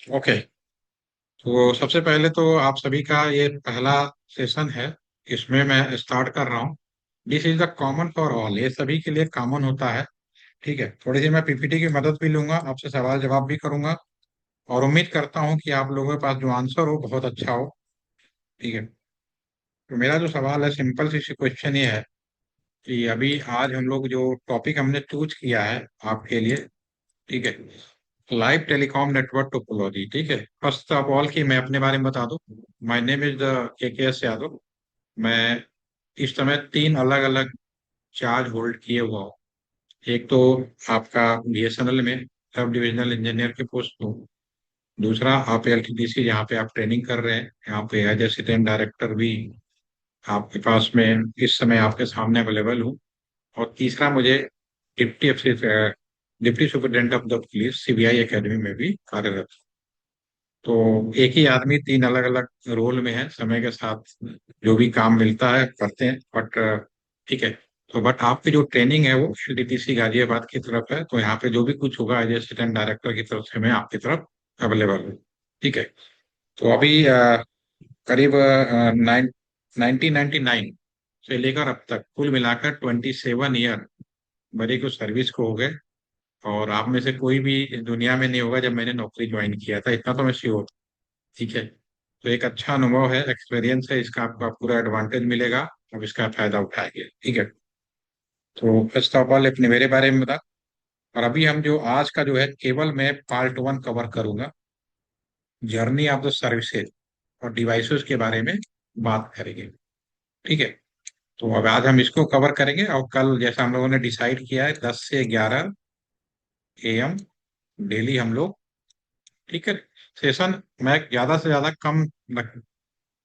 Okay. तो सबसे पहले तो आप सभी का ये पहला सेशन है। इसमें मैं स्टार्ट कर रहा हूँ। This is the common for all, ये सभी के लिए कॉमन होता है। ठीक है, थोड़ी सी मैं पीपीटी की मदद भी लूंगा, आपसे सवाल जवाब भी करूंगा। और उम्मीद करता हूँ कि आप लोगों के पास जो आंसर हो बहुत अच्छा हो। ठीक है। तो मेरा जो सवाल है, सिंपल सी क्वेश्चन ये है कि अभी आज हम लोग जो टॉपिक हमने चूज किया है आपके लिए, ठीक है, लाइव टेलीकॉम नेटवर्क टोपोलॉजी। ठीक है, फर्स्ट ऑफ ऑल कि मैं अपने बारे में बता दूं। माय नेम इज के एस यादव। मैं इस समय तीन अलग अलग चार्ज होल्ड किए हुआ हूँ। एक तो आपका बीएसएनएल में सब डिविजनल इंजीनियर के पोस्ट हूँ। दूसरा आप एलटीडीसी, जहाँ पे आप ट्रेनिंग कर रहे हैं, यहाँ पे एज असिस्टेंट डायरेक्टर भी आपके पास में इस समय आपके सामने अवेलेबल हूँ। और तीसरा मुझे deputy deputy superintendent of the police CBI academy में भी कार्यरत। तो एक ही आदमी तीन अलग अलग रोल में है, समय के साथ जो भी काम मिलता है करते हैं। बट ठीक है। तो बट आपकी जो ट्रेनिंग है वो एलटीटीसी गाजियाबाद की तरफ है, तो यहाँ पे जो भी कुछ होगा एज असिस्टेंट डायरेक्टर की तरफ से मैं आपकी तरफ अवेलेबल हूँ। ठीक है। तो अभी करीब 1999 से लेकर अब तक कुल मिलाकर 27 ईयर मेरी को सर्विस को हो गए। और आप में से कोई भी इस दुनिया में नहीं होगा जब मैंने नौकरी ज्वाइन किया था, इतना तो मैं श्योर। ठीक है। तो एक अच्छा अनुभव है, एक्सपीरियंस है, इसका आपको पूरा एडवांटेज मिलेगा। अब इसका फायदा उठाएंगे। ठीक है। तो फर्स्ट ऑफ ऑल अपने मेरे बारे में बता। और अभी हम जो आज का जो है, केवल मैं पार्ट वन कवर करूंगा, जर्नी ऑफ द सर्विसेज और डिवाइसेस के बारे में बात करेंगे। ठीक है। तो अब आज हम इसको कवर करेंगे, और कल जैसा हम लोगों ने डिसाइड किया है 10 से 11 AM डेली हम लोग, ठीक है, सेशन। मैं ज्यादा से ज्यादा कम,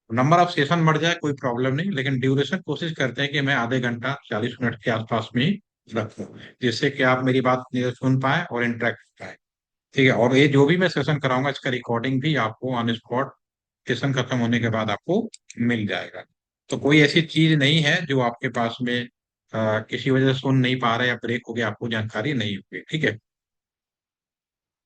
नंबर ऑफ सेशन बढ़ जाए कोई प्रॉब्लम नहीं, लेकिन ड्यूरेशन कोशिश करते हैं कि मैं आधे घंटा 40 मिनट के आसपास में ही रखूं, जिससे कि आप मेरी बात सुन पाए और इंटरेक्ट कर पाए। ठीक है। और ये जो भी मैं सेशन कराऊंगा, इसका रिकॉर्डिंग भी आपको ऑन स्पॉट सेशन खत्म होने के बाद आपको मिल जाएगा। तो कोई ऐसी चीज नहीं है जो आपके पास में किसी वजह से सुन नहीं पा रहे या ब्रेक हो गया, आपको जानकारी नहीं होगी। ठीक है।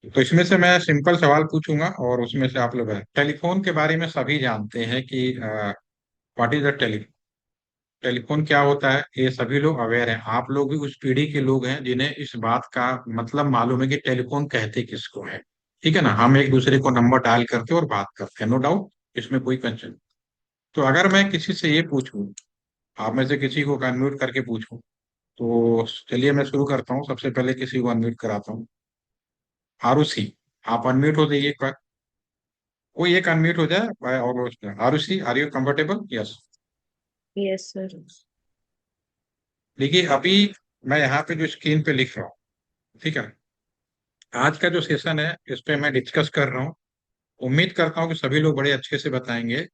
तो इसमें से मैं सिंपल सवाल पूछूंगा और उसमें से आप लोग टेलीफोन के बारे में सभी जानते हैं कि what is the telephone, telephone क्या होता है, ये सभी लोग अवेयर हैं। आप लोग भी उस पीढ़ी के लोग हैं जिन्हें इस बात का मतलब मालूम है कि टेलीफोन कहते किसको है। ठीक है ना, हम एक दूसरे को नंबर डायल करके और बात करते हैं, नो डाउट, इसमें कोई कंसर्न। तो अगर मैं किसी से ये पूछूं, आप में से किसी को अनम्यूट करके पूछूं, तो चलिए मैं शुरू करता हूँ। सबसे पहले किसी को अनम्यूट कराता हूँ। आरुषि, आप अनम्यूट हो जाइए एक बार। कोई एक अनम्यूट हो जाए और Arushi, are you comfortable? Yes. Yes sir. देखिए अभी मैं यहाँ पे जो स्क्रीन पे लिख रहा हूँ, ठीक है, आज का जो सेशन है इस पे मैं डिस्कस कर रहा हूँ। उम्मीद करता हूँ कि सभी लोग बड़े अच्छे से बताएंगे।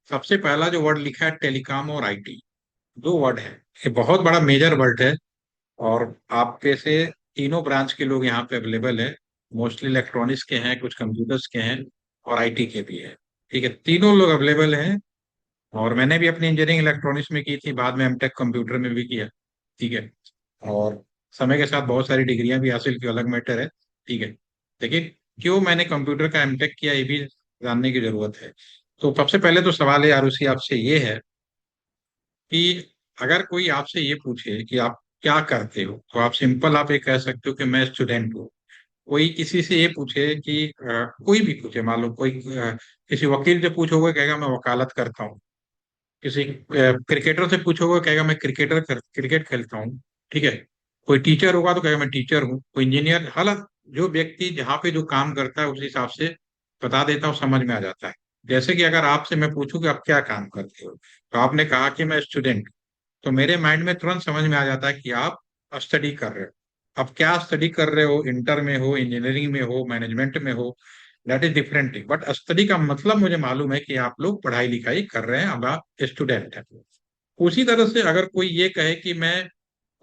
सबसे पहला जो वर्ड लिखा है, टेलीकॉम और आईटी, दो वर्ड है। ये बहुत बड़ा मेजर वर्ड है। और आप पे से तीनों ब्रांच के लोग यहाँ पे अवेलेबल है। मोस्टली इलेक्ट्रॉनिक्स के हैं, कुछ कंप्यूटर्स के हैं, और आईटी के भी हैं। ठीक है, तीनों लोग अवेलेबल हैं। और मैंने भी अपनी इंजीनियरिंग इलेक्ट्रॉनिक्स में की थी, बाद में एमटेक कंप्यूटर में भी किया। ठीक है। और समय के साथ बहुत सारी डिग्रियां भी हासिल की, अलग मैटर है। ठीक है। लेकिन क्यों मैंने कंप्यूटर का एमटेक किया, ये भी जानने की जरूरत है। तो सबसे पहले तो सवाल है आरुषि आपसे ये है कि अगर कोई आपसे ये पूछे कि आप क्या करते हो, तो आप सिंपल आप ये कह सकते हो कि मैं स्टूडेंट हूँ। कोई किसी से ये पूछे कि कोई भी पूछे, मान लो कोई किसी वकील से पूछोगे कहेगा मैं वकालत करता हूँ। किसी क्रिकेटर से पूछोगे कहेगा मैं क्रिकेट खेलता हूँ। ठीक है। कोई टीचर होगा तो कहेगा मैं टीचर हूँ। कोई इंजीनियर, हालांकि जो व्यक्ति जहाँ पे जो काम करता है उस हिसाब से बता देता हूँ, समझ में आ जाता है। जैसे कि अगर आपसे मैं पूछूं कि आप क्या काम करते हो, तो आपने कहा कि मैं स्टूडेंट, तो मेरे माइंड में तुरंत समझ में आ जाता है कि आप स्टडी कर रहे हो। अब क्या स्टडी कर रहे हो, इंटर में हो, इंजीनियरिंग में हो, मैनेजमेंट में हो, that is different thing. But study का मतलब मुझे मालूम है कि आप लोग पढ़ाई लिखाई कर रहे हैं, अब आप स्टूडेंट हैं। उसी तरह से अगर कोई ये कहे कि मैं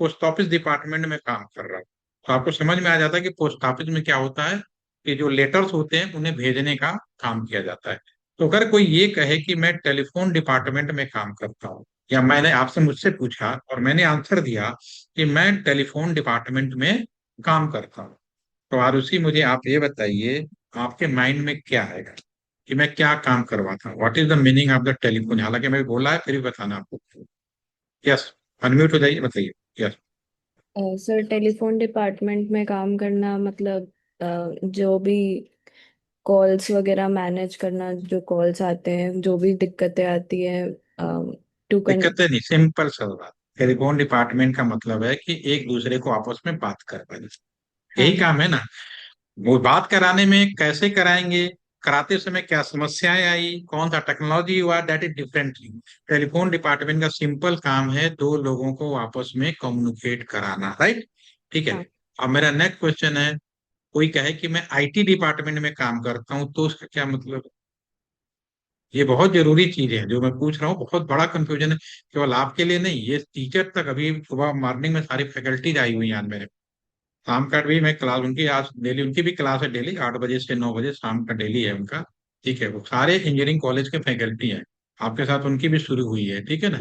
पोस्ट ऑफिस डिपार्टमेंट में काम कर रहा हूँ, तो आपको समझ में आ जाता है कि पोस्ट ऑफिस में क्या होता है, कि जो लेटर्स होते हैं उन्हें भेजने का काम किया जाता है। तो अगर कोई ये कहे कि मैं टेलीफोन डिपार्टमेंट में काम करता हूँ, या मैंने आपसे मुझसे पूछा और मैंने आंसर दिया कि मैं टेलीफोन डिपार्टमेंट में काम करता हूँ, तो आरुषि मुझे आप ये बताइए, आपके माइंड में क्या आएगा कि मैं क्या काम करवाता हूँ? What is the meaning of the telephone? हालांकि मैं बोला है, फिर भी बताना आपको। यस, अनम्यूट हो जाइए, बताइए। यस। सर टेलीफोन डिपार्टमेंट में काम करना मतलब जो भी कॉल्स वगैरह मैनेज करना, जो कॉल्स आते हैं, जो भी दिक्कतें आती हैं टू कन। दिक्कतें नहीं, सिंपल सा बात। टेलीफोन डिपार्टमेंट का मतलब है कि एक दूसरे को आपस में बात कर पाए, यही हाँ। काम है ना। वो बात कराने में कैसे कराएंगे, कराते समय क्या समस्याएं आई, कौन सा टेक्नोलॉजी हुआ, that is different thing. Telephone department का सिंपल काम है दो लोगों को आपस में कम्युनिकेट कराना, राइट? ठीक है। हाँ अब मेरा नेक्स्ट क्वेश्चन है, कोई कहे कि मैं आईटी डिपार्टमेंट में काम करता हूं, तो उसका क्या मतलब है? ये बहुत जरूरी चीज है जो मैं पूछ रहा हूँ, बहुत बड़ा कंफ्यूजन है, केवल आपके लिए नहीं, ये टीचर तक। अभी सुबह मॉर्निंग में सारी फैकल्टीज आई हुई हैं आज मेरे। शाम का भी मैं क्लास उनकी, आज डेली उनकी भी क्लास है, डेली 8 बजे से 9 बजे शाम का डेली है उनका। ठीक है, वो सारे इंजीनियरिंग कॉलेज के फैकल्टी हैं। आपके साथ उनकी भी शुरू हुई है, ठीक है ना।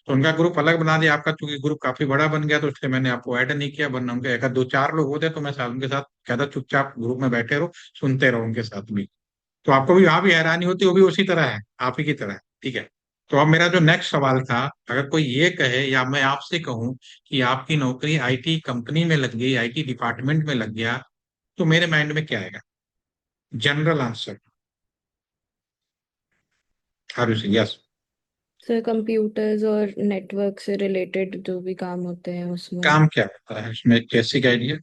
तो उनका ग्रुप अलग बना दिया, आपका चूंकि ग्रुप काफी बड़ा बन गया तो इसलिए मैंने आपको ऐड नहीं किया, वरना उनके एक दो चार लोग होते तो मैं साथ उनके साथ कहता चुपचाप ग्रुप में बैठे रहो, सुनते रहो उनके साथ भी। तो आपको भी वहां भी हैरानी होती, वो भी उसी तरह है, आप ही की तरह है, ठीक है। तो अब मेरा जो नेक्स्ट सवाल था, अगर कोई ये कहे या मैं आपसे कहूं कि आपकी नौकरी आईटी कंपनी में लग गई, आईटी डिपार्टमेंट में लग गया, तो मेरे माइंड में क्या आएगा? General answer. हारू सिंह, यस। सर कंप्यूटर्स और नेटवर्क से रिलेटेड जो भी काम होते हैं उसमें। काम क्या होता है इसमें, बेसिक आइडिया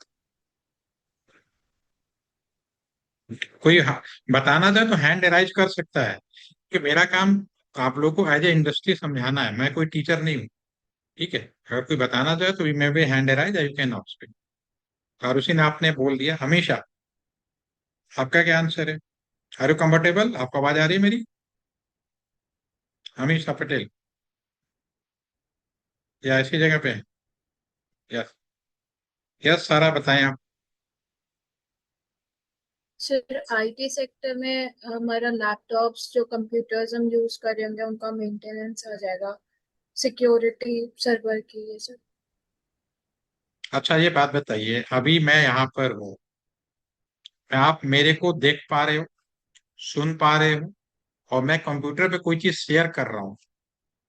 कोई बताना चाहे तो हैंड राइज कर सकता है कि मेरा काम आप लोगों को एज ए इंडस्ट्री समझाना है, मैं कोई टीचर नहीं हूँ। ठीक है, अगर कोई बताना चाहे तो may be hand raise, you can speak. और उसी ने आपने बोल दिया हमेशा। आपका क्या आंसर है? Are you comfortable? आपको आवाज आ रही है मेरी? हमेशा पटेल, या ऐसी जगह पे है? यस। यस, सारा बताएं आप। सर आईटी सेक्टर में हमारा लैपटॉप्स जो कंप्यूटर्स हम यूज कर रहे होंगे उनका मेंटेनेंस आ जाएगा, सिक्योरिटी सर्वर की, ये सब। अच्छा, ये बात बताइए, अभी मैं यहाँ पर हूँ, आप मेरे को देख पा रहे हो, सुन पा रहे हो, और मैं कंप्यूटर पे कोई चीज शेयर कर रहा हूँ,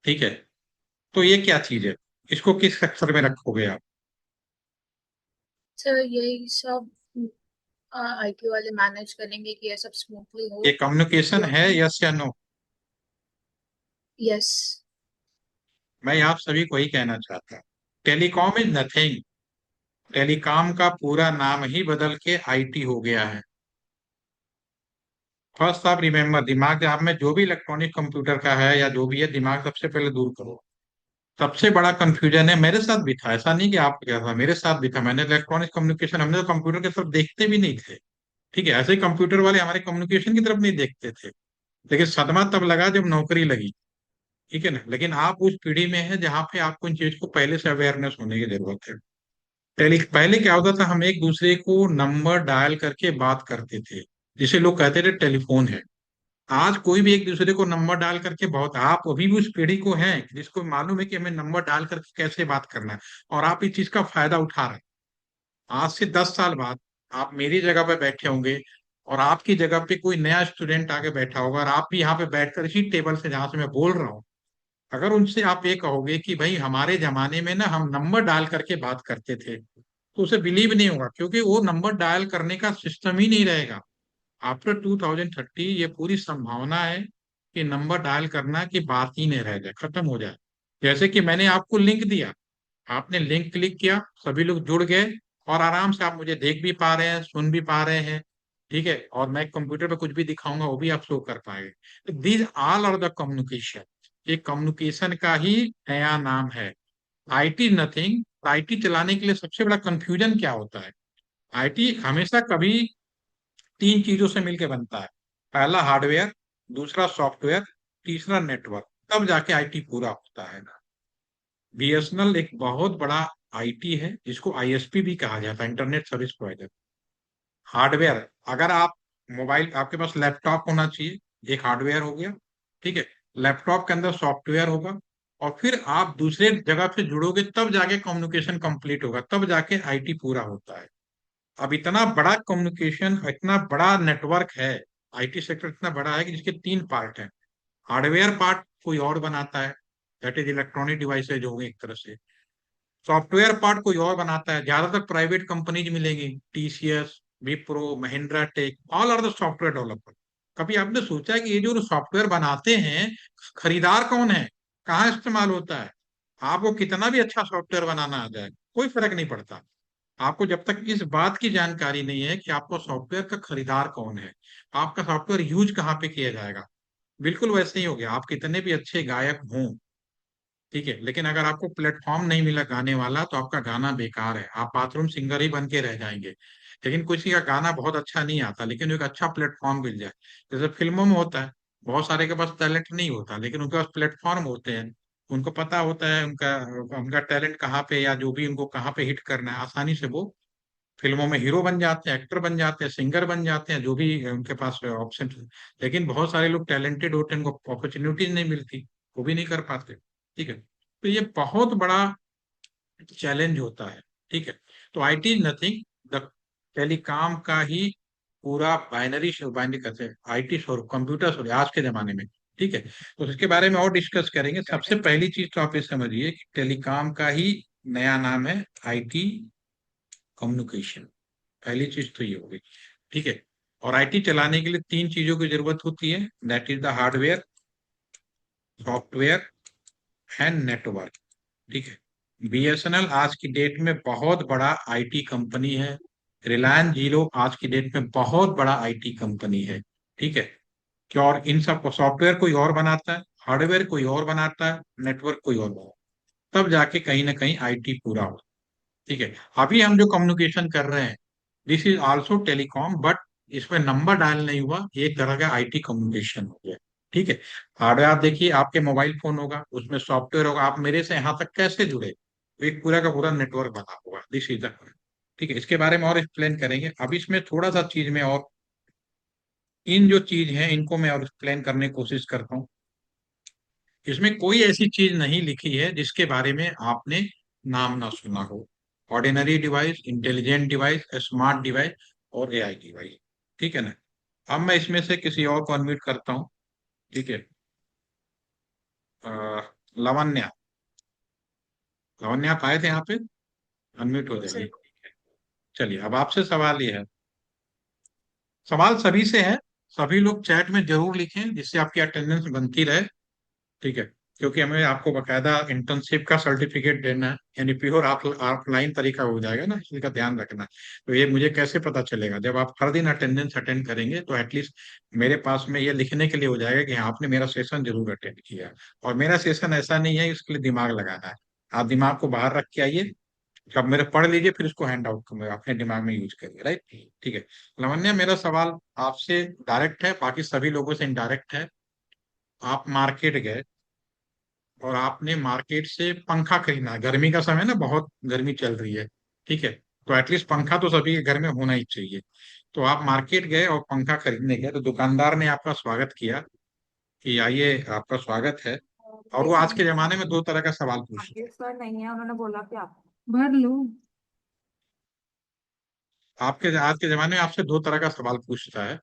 ठीक है? तो ये क्या चीज है? इसको किस सेक्टर में रखोगे आप? सर यही सब आईटी वाले मैनेज करेंगे कि ये सब स्मूथली ये हो। कम्युनिकेशन है, क्योंकि यस या नो? यस। मैं आप सभी को ही कहना चाहता हूँ, टेलीकॉम इज नथिंग। टेलीकॉम का पूरा नाम ही बदल के आईटी हो गया है। फर्स्ट आप रिमेम्बर, दिमाग आप में जो भी इलेक्ट्रॉनिक कंप्यूटर का है या जो भी है, दिमाग सबसे पहले दूर करो। सबसे बड़ा कंफ्यूजन है, मेरे साथ भी था, ऐसा नहीं कि आप क्या था, मेरे साथ भी था। मैंने इलेक्ट्रॉनिक कम्युनिकेशन, हमने तो कंप्यूटर की तरफ देखते भी नहीं थे। ठीक है, ऐसे ही कंप्यूटर वाले हमारे कम्युनिकेशन की तरफ नहीं देखते थे। लेकिन सदमा तब लगा जब नौकरी लगी। ठीक है ना, लेकिन आप उस पीढ़ी में है जहाँ पे आपको इन चीज को पहले से अवेयरनेस होने की जरूरत है। पहले क्या होता था, हम एक दूसरे को नंबर डायल करके बात करते थे, जिसे लोग कहते थे टेलीफोन है। आज कोई भी एक दूसरे को नंबर डाल करके बहुत, आप अभी भी उस पीढ़ी को हैं जिसको मालूम है कि हमें नंबर डाल करके कैसे बात करना है, और आप इस चीज का फायदा उठा रहे हैं। आज से 10 साल बाद आप मेरी जगह पे बैठे होंगे, और आपकी जगह पे कोई नया स्टूडेंट आके बैठा होगा, और आप भी यहाँ पे बैठकर इसी टेबल से जहां से मैं बोल रहा हूँ, अगर उनसे आप ये कहोगे कि भाई हमारे जमाने में ना हम नंबर डाल करके बात करते थे, तो उसे बिलीव नहीं होगा, क्योंकि वो नंबर डायल करने का सिस्टम ही नहीं रहेगा। आफ्टर 2030 ये पूरी संभावना है कि नंबर डायल करना की बात ही नहीं रह जाए, खत्म हो जाए। जैसे कि मैंने आपको लिंक दिया, आपने लिंक क्लिक किया, सभी लोग जुड़ गए, और आराम से आप मुझे देख भी पा रहे हैं, सुन भी पा रहे हैं। ठीक है, और मैं कंप्यूटर पे कुछ भी दिखाऊंगा वो भी आप शो कर पाएंगे। These all are the communication. ये कम्युनिकेशन का ही नया नाम है। IT nothing. आईटी चलाने के लिए सबसे बड़ा कंफ्यूजन क्या होता है? आईटी हमेशा कभी तीन चीजों से मिलकर बनता है। पहला हार्डवेयर, दूसरा सॉफ्टवेयर, तीसरा नेटवर्क, तब जाके आईटी पूरा होता है। बीएसएनएल एक बहुत बड़ा आईटी है, जिसको आईएसपी भी कहा जाता है, इंटरनेट सर्विस प्रोवाइडर। हार्डवेयर, अगर आप मोबाइल, आपके पास लैपटॉप होना चाहिए, एक हार्डवेयर हो गया। ठीक है, लैपटॉप के अंदर सॉफ्टवेयर होगा, और फिर आप दूसरे जगह से जुड़ोगे, तब जाके कम्युनिकेशन कंप्लीट होगा, तब जाके आईटी पूरा होता है। अब इतना बड़ा कम्युनिकेशन, इतना बड़ा नेटवर्क है, आईटी सेक्टर इतना बड़ा है कि जिसके तीन पार्ट हैं। हार्डवेयर पार्ट कोई और बनाता है, दैट इज इलेक्ट्रॉनिक डिवाइसेज हो गए एक तरह से। सॉफ्टवेयर पार्ट कोई और बनाता है, ज्यादातर प्राइवेट कंपनीज मिलेंगी, TCS, Wipro, Mahindra tech, all are the software developer. कभी आपने सोचा है कि ये जो सॉफ्टवेयर बनाते हैं, खरीदार कौन है, कहाँ इस्तेमाल होता है? आपको कितना भी अच्छा सॉफ्टवेयर बनाना आ जाए, कोई फर्क नहीं पड़ता। आपको जब तक इस बात की जानकारी नहीं है कि आपको सॉफ्टवेयर का खरीदार कौन है, आपका सॉफ्टवेयर यूज कहाँ पे किया जाएगा, बिल्कुल वैसे ही हो गया। आप कितने भी अच्छे गायक हों, ठीक है, लेकिन अगर आपको प्लेटफॉर्म नहीं मिला गाने वाला, तो आपका गाना बेकार है, आप बाथरूम सिंगर ही बन के रह जाएंगे। लेकिन किसी का गाना बहुत अच्छा नहीं आता, लेकिन एक अच्छा प्लेटफॉर्म मिल जाए, जैसे फिल्मों में होता है, बहुत सारे के पास टैलेंट नहीं होता, लेकिन उनके पास प्लेटफॉर्म होते हैं, उनको पता होता है उनका उनका टैलेंट कहाँ पे, या जो भी उनको कहाँ पे हिट करना है, आसानी से वो फिल्मों में हीरो बन जाते हैं, एक्टर बन जाते हैं, सिंगर बन जाते हैं, जो भी उनके पास ऑप्शन। लेकिन बहुत सारे लोग टैलेंटेड होते हैं, उनको अपॉर्चुनिटीज नहीं मिलती, वो भी नहीं कर पाते। ठीक है, तो ये बहुत बड़ा चैलेंज होता है। ठीक है, तो IT is nothing, the telecom का ही पूरा बाइनरी, बाइनरी कहते हैं आईटी स्वरूप, कंप्यूटर स्वरूप आज के जमाने में। ठीक है, तो इसके बारे में और डिस्कस करेंगे। सबसे पहली चीज तो आप ये समझिए कि टेलीकॉम का ही नया नाम है आईटी कम्युनिकेशन। पहली चीज तो ये होगी। ठीक है, और आईटी चलाने के लिए तीन चीजों की जरूरत होती है, that is the hardware, software and network. ठीक है, बीएसएनएल आज की डेट में बहुत बड़ा आईटी कंपनी है, रिलायंस जियो आज की डेट में बहुत बड़ा आईटी कंपनी है। ठीक है, क्या और इन सब सॉफ्टवेयर कोई और बनाता है, हार्डवेयर कोई और बनाता है, नेटवर्क कोई और बनाता है, तब जाके कहीं ना कहीं आईटी पूरा हो। ठीक है, अभी हम जो कम्युनिकेशन कर रहे हैं, this is also telecom, but इसमें नंबर डायल नहीं हुआ, एक तरह का आईटी कम्युनिकेशन हो गया। ठीक है, हार्डवेयर आप देखिए, आपके मोबाइल फोन होगा, उसमें सॉफ्टवेयर होगा, आप मेरे से यहाँ तक कैसे जुड़े, तो एक पूरा का पूरा नेटवर्क बना होगा, दिस इज द। ठीक है, इसके बारे में और एक्सप्लेन करेंगे। अब इसमें थोड़ा सा चीज में और, इन जो चीज है इनको मैं और एक्सप्लेन करने की कोशिश करता हूँ। इसमें कोई ऐसी चीज नहीं लिखी है जिसके बारे में आपने नाम ना सुना हो। Ordinary device, intelligent device, smart device और एआई डिवाइस। ठीक है ना? अब मैं इसमें से किसी और को अनम्यूट करता हूँ। ठीक है, अ, लावण्या, लावण्या आप आए थे यहाँ पे, अनम्यूट हो सर। जाइए। चलिए, अब आपसे सवाल ये है, सवाल सभी से है, सभी लोग चैट में जरूर लिखें जिससे आपकी अटेंडेंस बनती रहे। ठीक है, क्योंकि हमें आपको बकायदा इंटर्नशिप का सर्टिफिकेट देना है, यानी प्योर ऑफलाइन तरीका हो जाएगा ना, इसका ध्यान रखना। तो ये मुझे कैसे पता चलेगा? जब आप हर दिन अटेंडेंस अटेंड करेंगे, तो एटलीस्ट मेरे पास में ये लिखने के लिए हो जाएगा कि हाँ, आपने मेरा सेशन जरूर अटेंड किया। और मेरा सेशन ऐसा नहीं है, इसके लिए दिमाग लगाना है। आप दिमाग को बाहर रख के आइए, जब मेरे पढ़ लीजिए, फिर उसको हैंड आउट अपने दिमाग में यूज करिए, राइट? ठीक है, लावण्या, मेरा सवाल आपसे डायरेक्ट है, बाकी सभी लोगों से इनडायरेक्ट है। आप मार्केट गए और आपने मार्केट से पंखा खरीदना है, गर्मी का समय ना, बहुत गर्मी चल रही है। ठीक है, तो एटलीस्ट पंखा तो सभी के घर में होना ही चाहिए। तो आप मार्केट गए और पंखा खरीदने गए, तो दुकानदार ने आपका स्वागत किया कि आइए, आपका स्वागत है। और वो आज के जमाने में दो तरह का सवाल पूछता सर नहीं है, उन्होंने बोला कि आप भर लो। है। आपके आज के जमाने में आपसे दो तरह का सवाल पूछता है।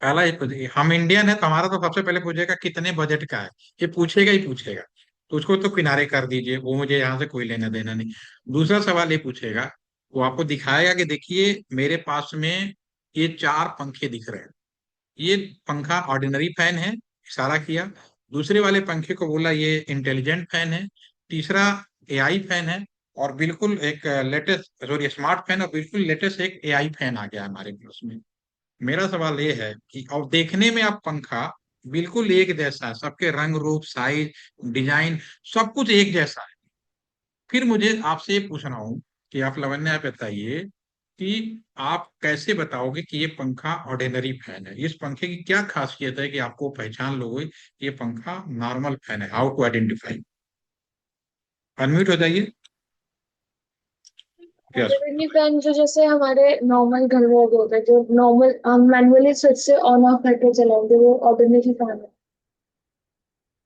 पहला, ये हम इंडियन है, तो हमारा तो सबसे पहले पूछेगा कितने बजट का है, ये पूछेगा ही पूछेगा। तो उसको तो किनारे कर दीजिए, वो मुझे यहाँ से कोई लेना देना नहीं। दूसरा सवाल ये पूछेगा, वो आपको दिखाएगा कि देखिए मेरे पास में ये चार पंखे दिख रहे हैं, ये पंखा ऑर्डिनरी फैन है, इशारा किया। दूसरे वाले पंखे को बोला ये इंटेलिजेंट फैन है। तीसरा एआई फैन है। और बिल्कुल एक लेटेस्ट, सॉरी, स्मार्ट फैन, और बिल्कुल लेटेस्ट एक एआई फैन आ गया हमारे पास में। मेरा सवाल ये है कि, और देखने में आप पंखा बिल्कुल एक जैसा है, सबके रंग रूप साइज डिजाइन सब कुछ एक जैसा है। फिर मुझे आपसे ये पूछना हूँ कि आप लावण्या, आप बताइए कि आप कैसे बताओगे कि ये पंखा ऑर्डिनरी फैन है, इस पंखे की क्या खासियत है कि आपको पहचान लोगे कि ये पंखा नॉर्मल फैन है, हाउ टू आइडेंटिफाई? अनम्यूट हो जाइए। यस। ऑर्डिनरी फैन जो जैसे हमारे नॉर्मल घर में होते हैं, जो नॉर्मल हम मैनुअली स्विच से ऑन ऑफ करके चलाएंगे, वो ऑर्डिनरी फैन है।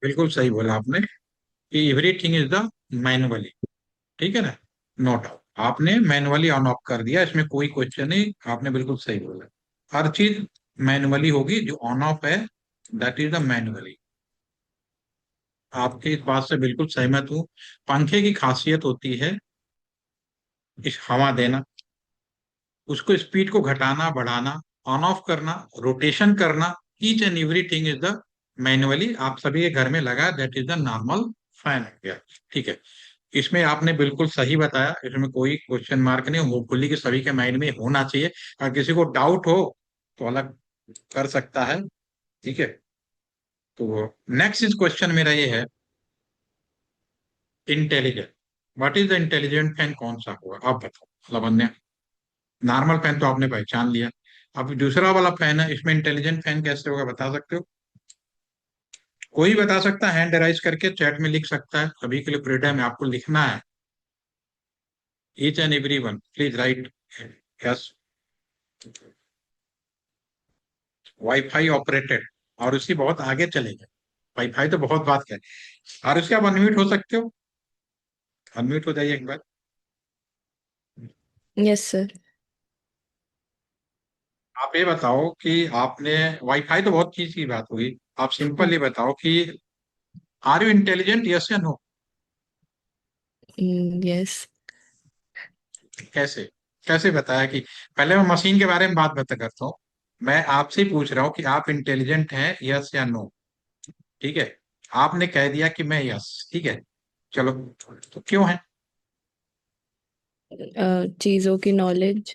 बिल्कुल सही बोला आपने कि एवरीथिंग इज द मैनुअली। ठीक है ना, नो डाउट। आपने मैनुअली ऑन ऑफ कर दिया, इसमें कोई क्वेश्चन नहीं, आपने बिल्कुल सही बोला। हर चीज मैनुअली होगी, जो ऑन ऑफ है दैट इज द मैनुअली। आपकी इस बात से बिल्कुल सहमत हूँ। पंखे की खासियत होती है इस हवा देना, उसको स्पीड को घटाना बढ़ाना, ऑन ऑफ करना, रोटेशन करना, each and everything is the manually. आप सभी के घर में लगा, that is the normal fan हो गया। ठीक है, इसमें आपने बिल्कुल सही बताया, इसमें कोई क्वेश्चन मार्क नहीं, होपफुली कि सभी के माइंड में होना चाहिए। अगर किसी को डाउट हो तो अलग कर सकता है। ठीक है, तो नेक्स्ट इज क्वेश्चन मेरा ये है, intelligent, what is the intelligent fan, कौन सा होगा आप बताओ लावण्य। नॉर्मल फैन तो आपने पहचान लिया, अब दूसरा वाला फैन है, इसमें इंटेलिजेंट फैन कैसे होगा बता सकते हो? कोई बता सकता है, हैंड राइज करके चैट में लिख सकता है, सभी के लिए फ्रीडम है, आपको लिखना है। Each and every one please right yes. Wifi operated, और उसकी बहुत आगे चलेगा, वाईफाई तो बहुत बात है। और उसके आप अनम्यूट हो सकते हो, अनम्यूट हो जाइए एक बार। Yes sir. आप ये बताओ कि आपने, वाईफाई तो बहुत चीज की बात हुई, आप सिंपल ये बताओ कि आर यू इंटेलिजेंट, यस या नो? यस। कैसे, कैसे बताया कि, पहले मैं मशीन के बारे में बात बता करता हूँ, मैं आपसे ही पूछ रहा हूँ कि आप इंटेलिजेंट हैं, यस या नो? ठीक है, आपने कह दिया कि मैं यस, ठीक है, चलो, तो क्यों है? चीजों की नॉलेज।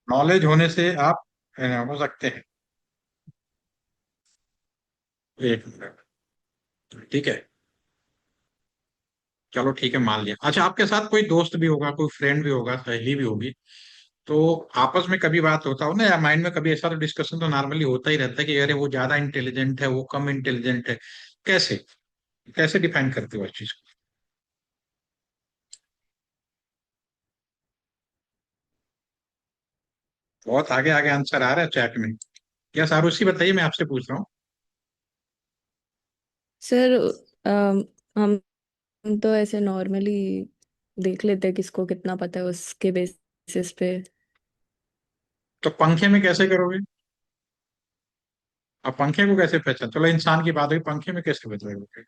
नॉलेज होने से आप हो सकते हैं, एक मिनट, ठीक है, चलो ठीक है मान लिया। अच्छा, आपके साथ कोई दोस्त भी होगा, कोई फ्रेंड भी होगा, सहेली भी होगी, तो आपस में कभी बात होता हो ना, या माइंड में कभी ऐसा तो डिस्कशन तो नॉर्मली होता ही रहता है कि अरे वो ज्यादा इंटेलिजेंट है, वो कम इंटेलिजेंट है। कैसे, कैसे डिफाइन करते हो इस चीज को? बहुत आगे आगे आंसर आ रहा है चैट में। यस आरुषि बताइए, मैं आपसे पूछ रहा हूँ। सर हम तो ऐसे नॉर्मली देख लेते हैं किसको कितना पता है उसके बेसिस पे। तो पंखे में कैसे करोगे? अब पंखे को कैसे पहचान, चलो इंसान की बात हुई, पंखे में कैसे बदलोगे?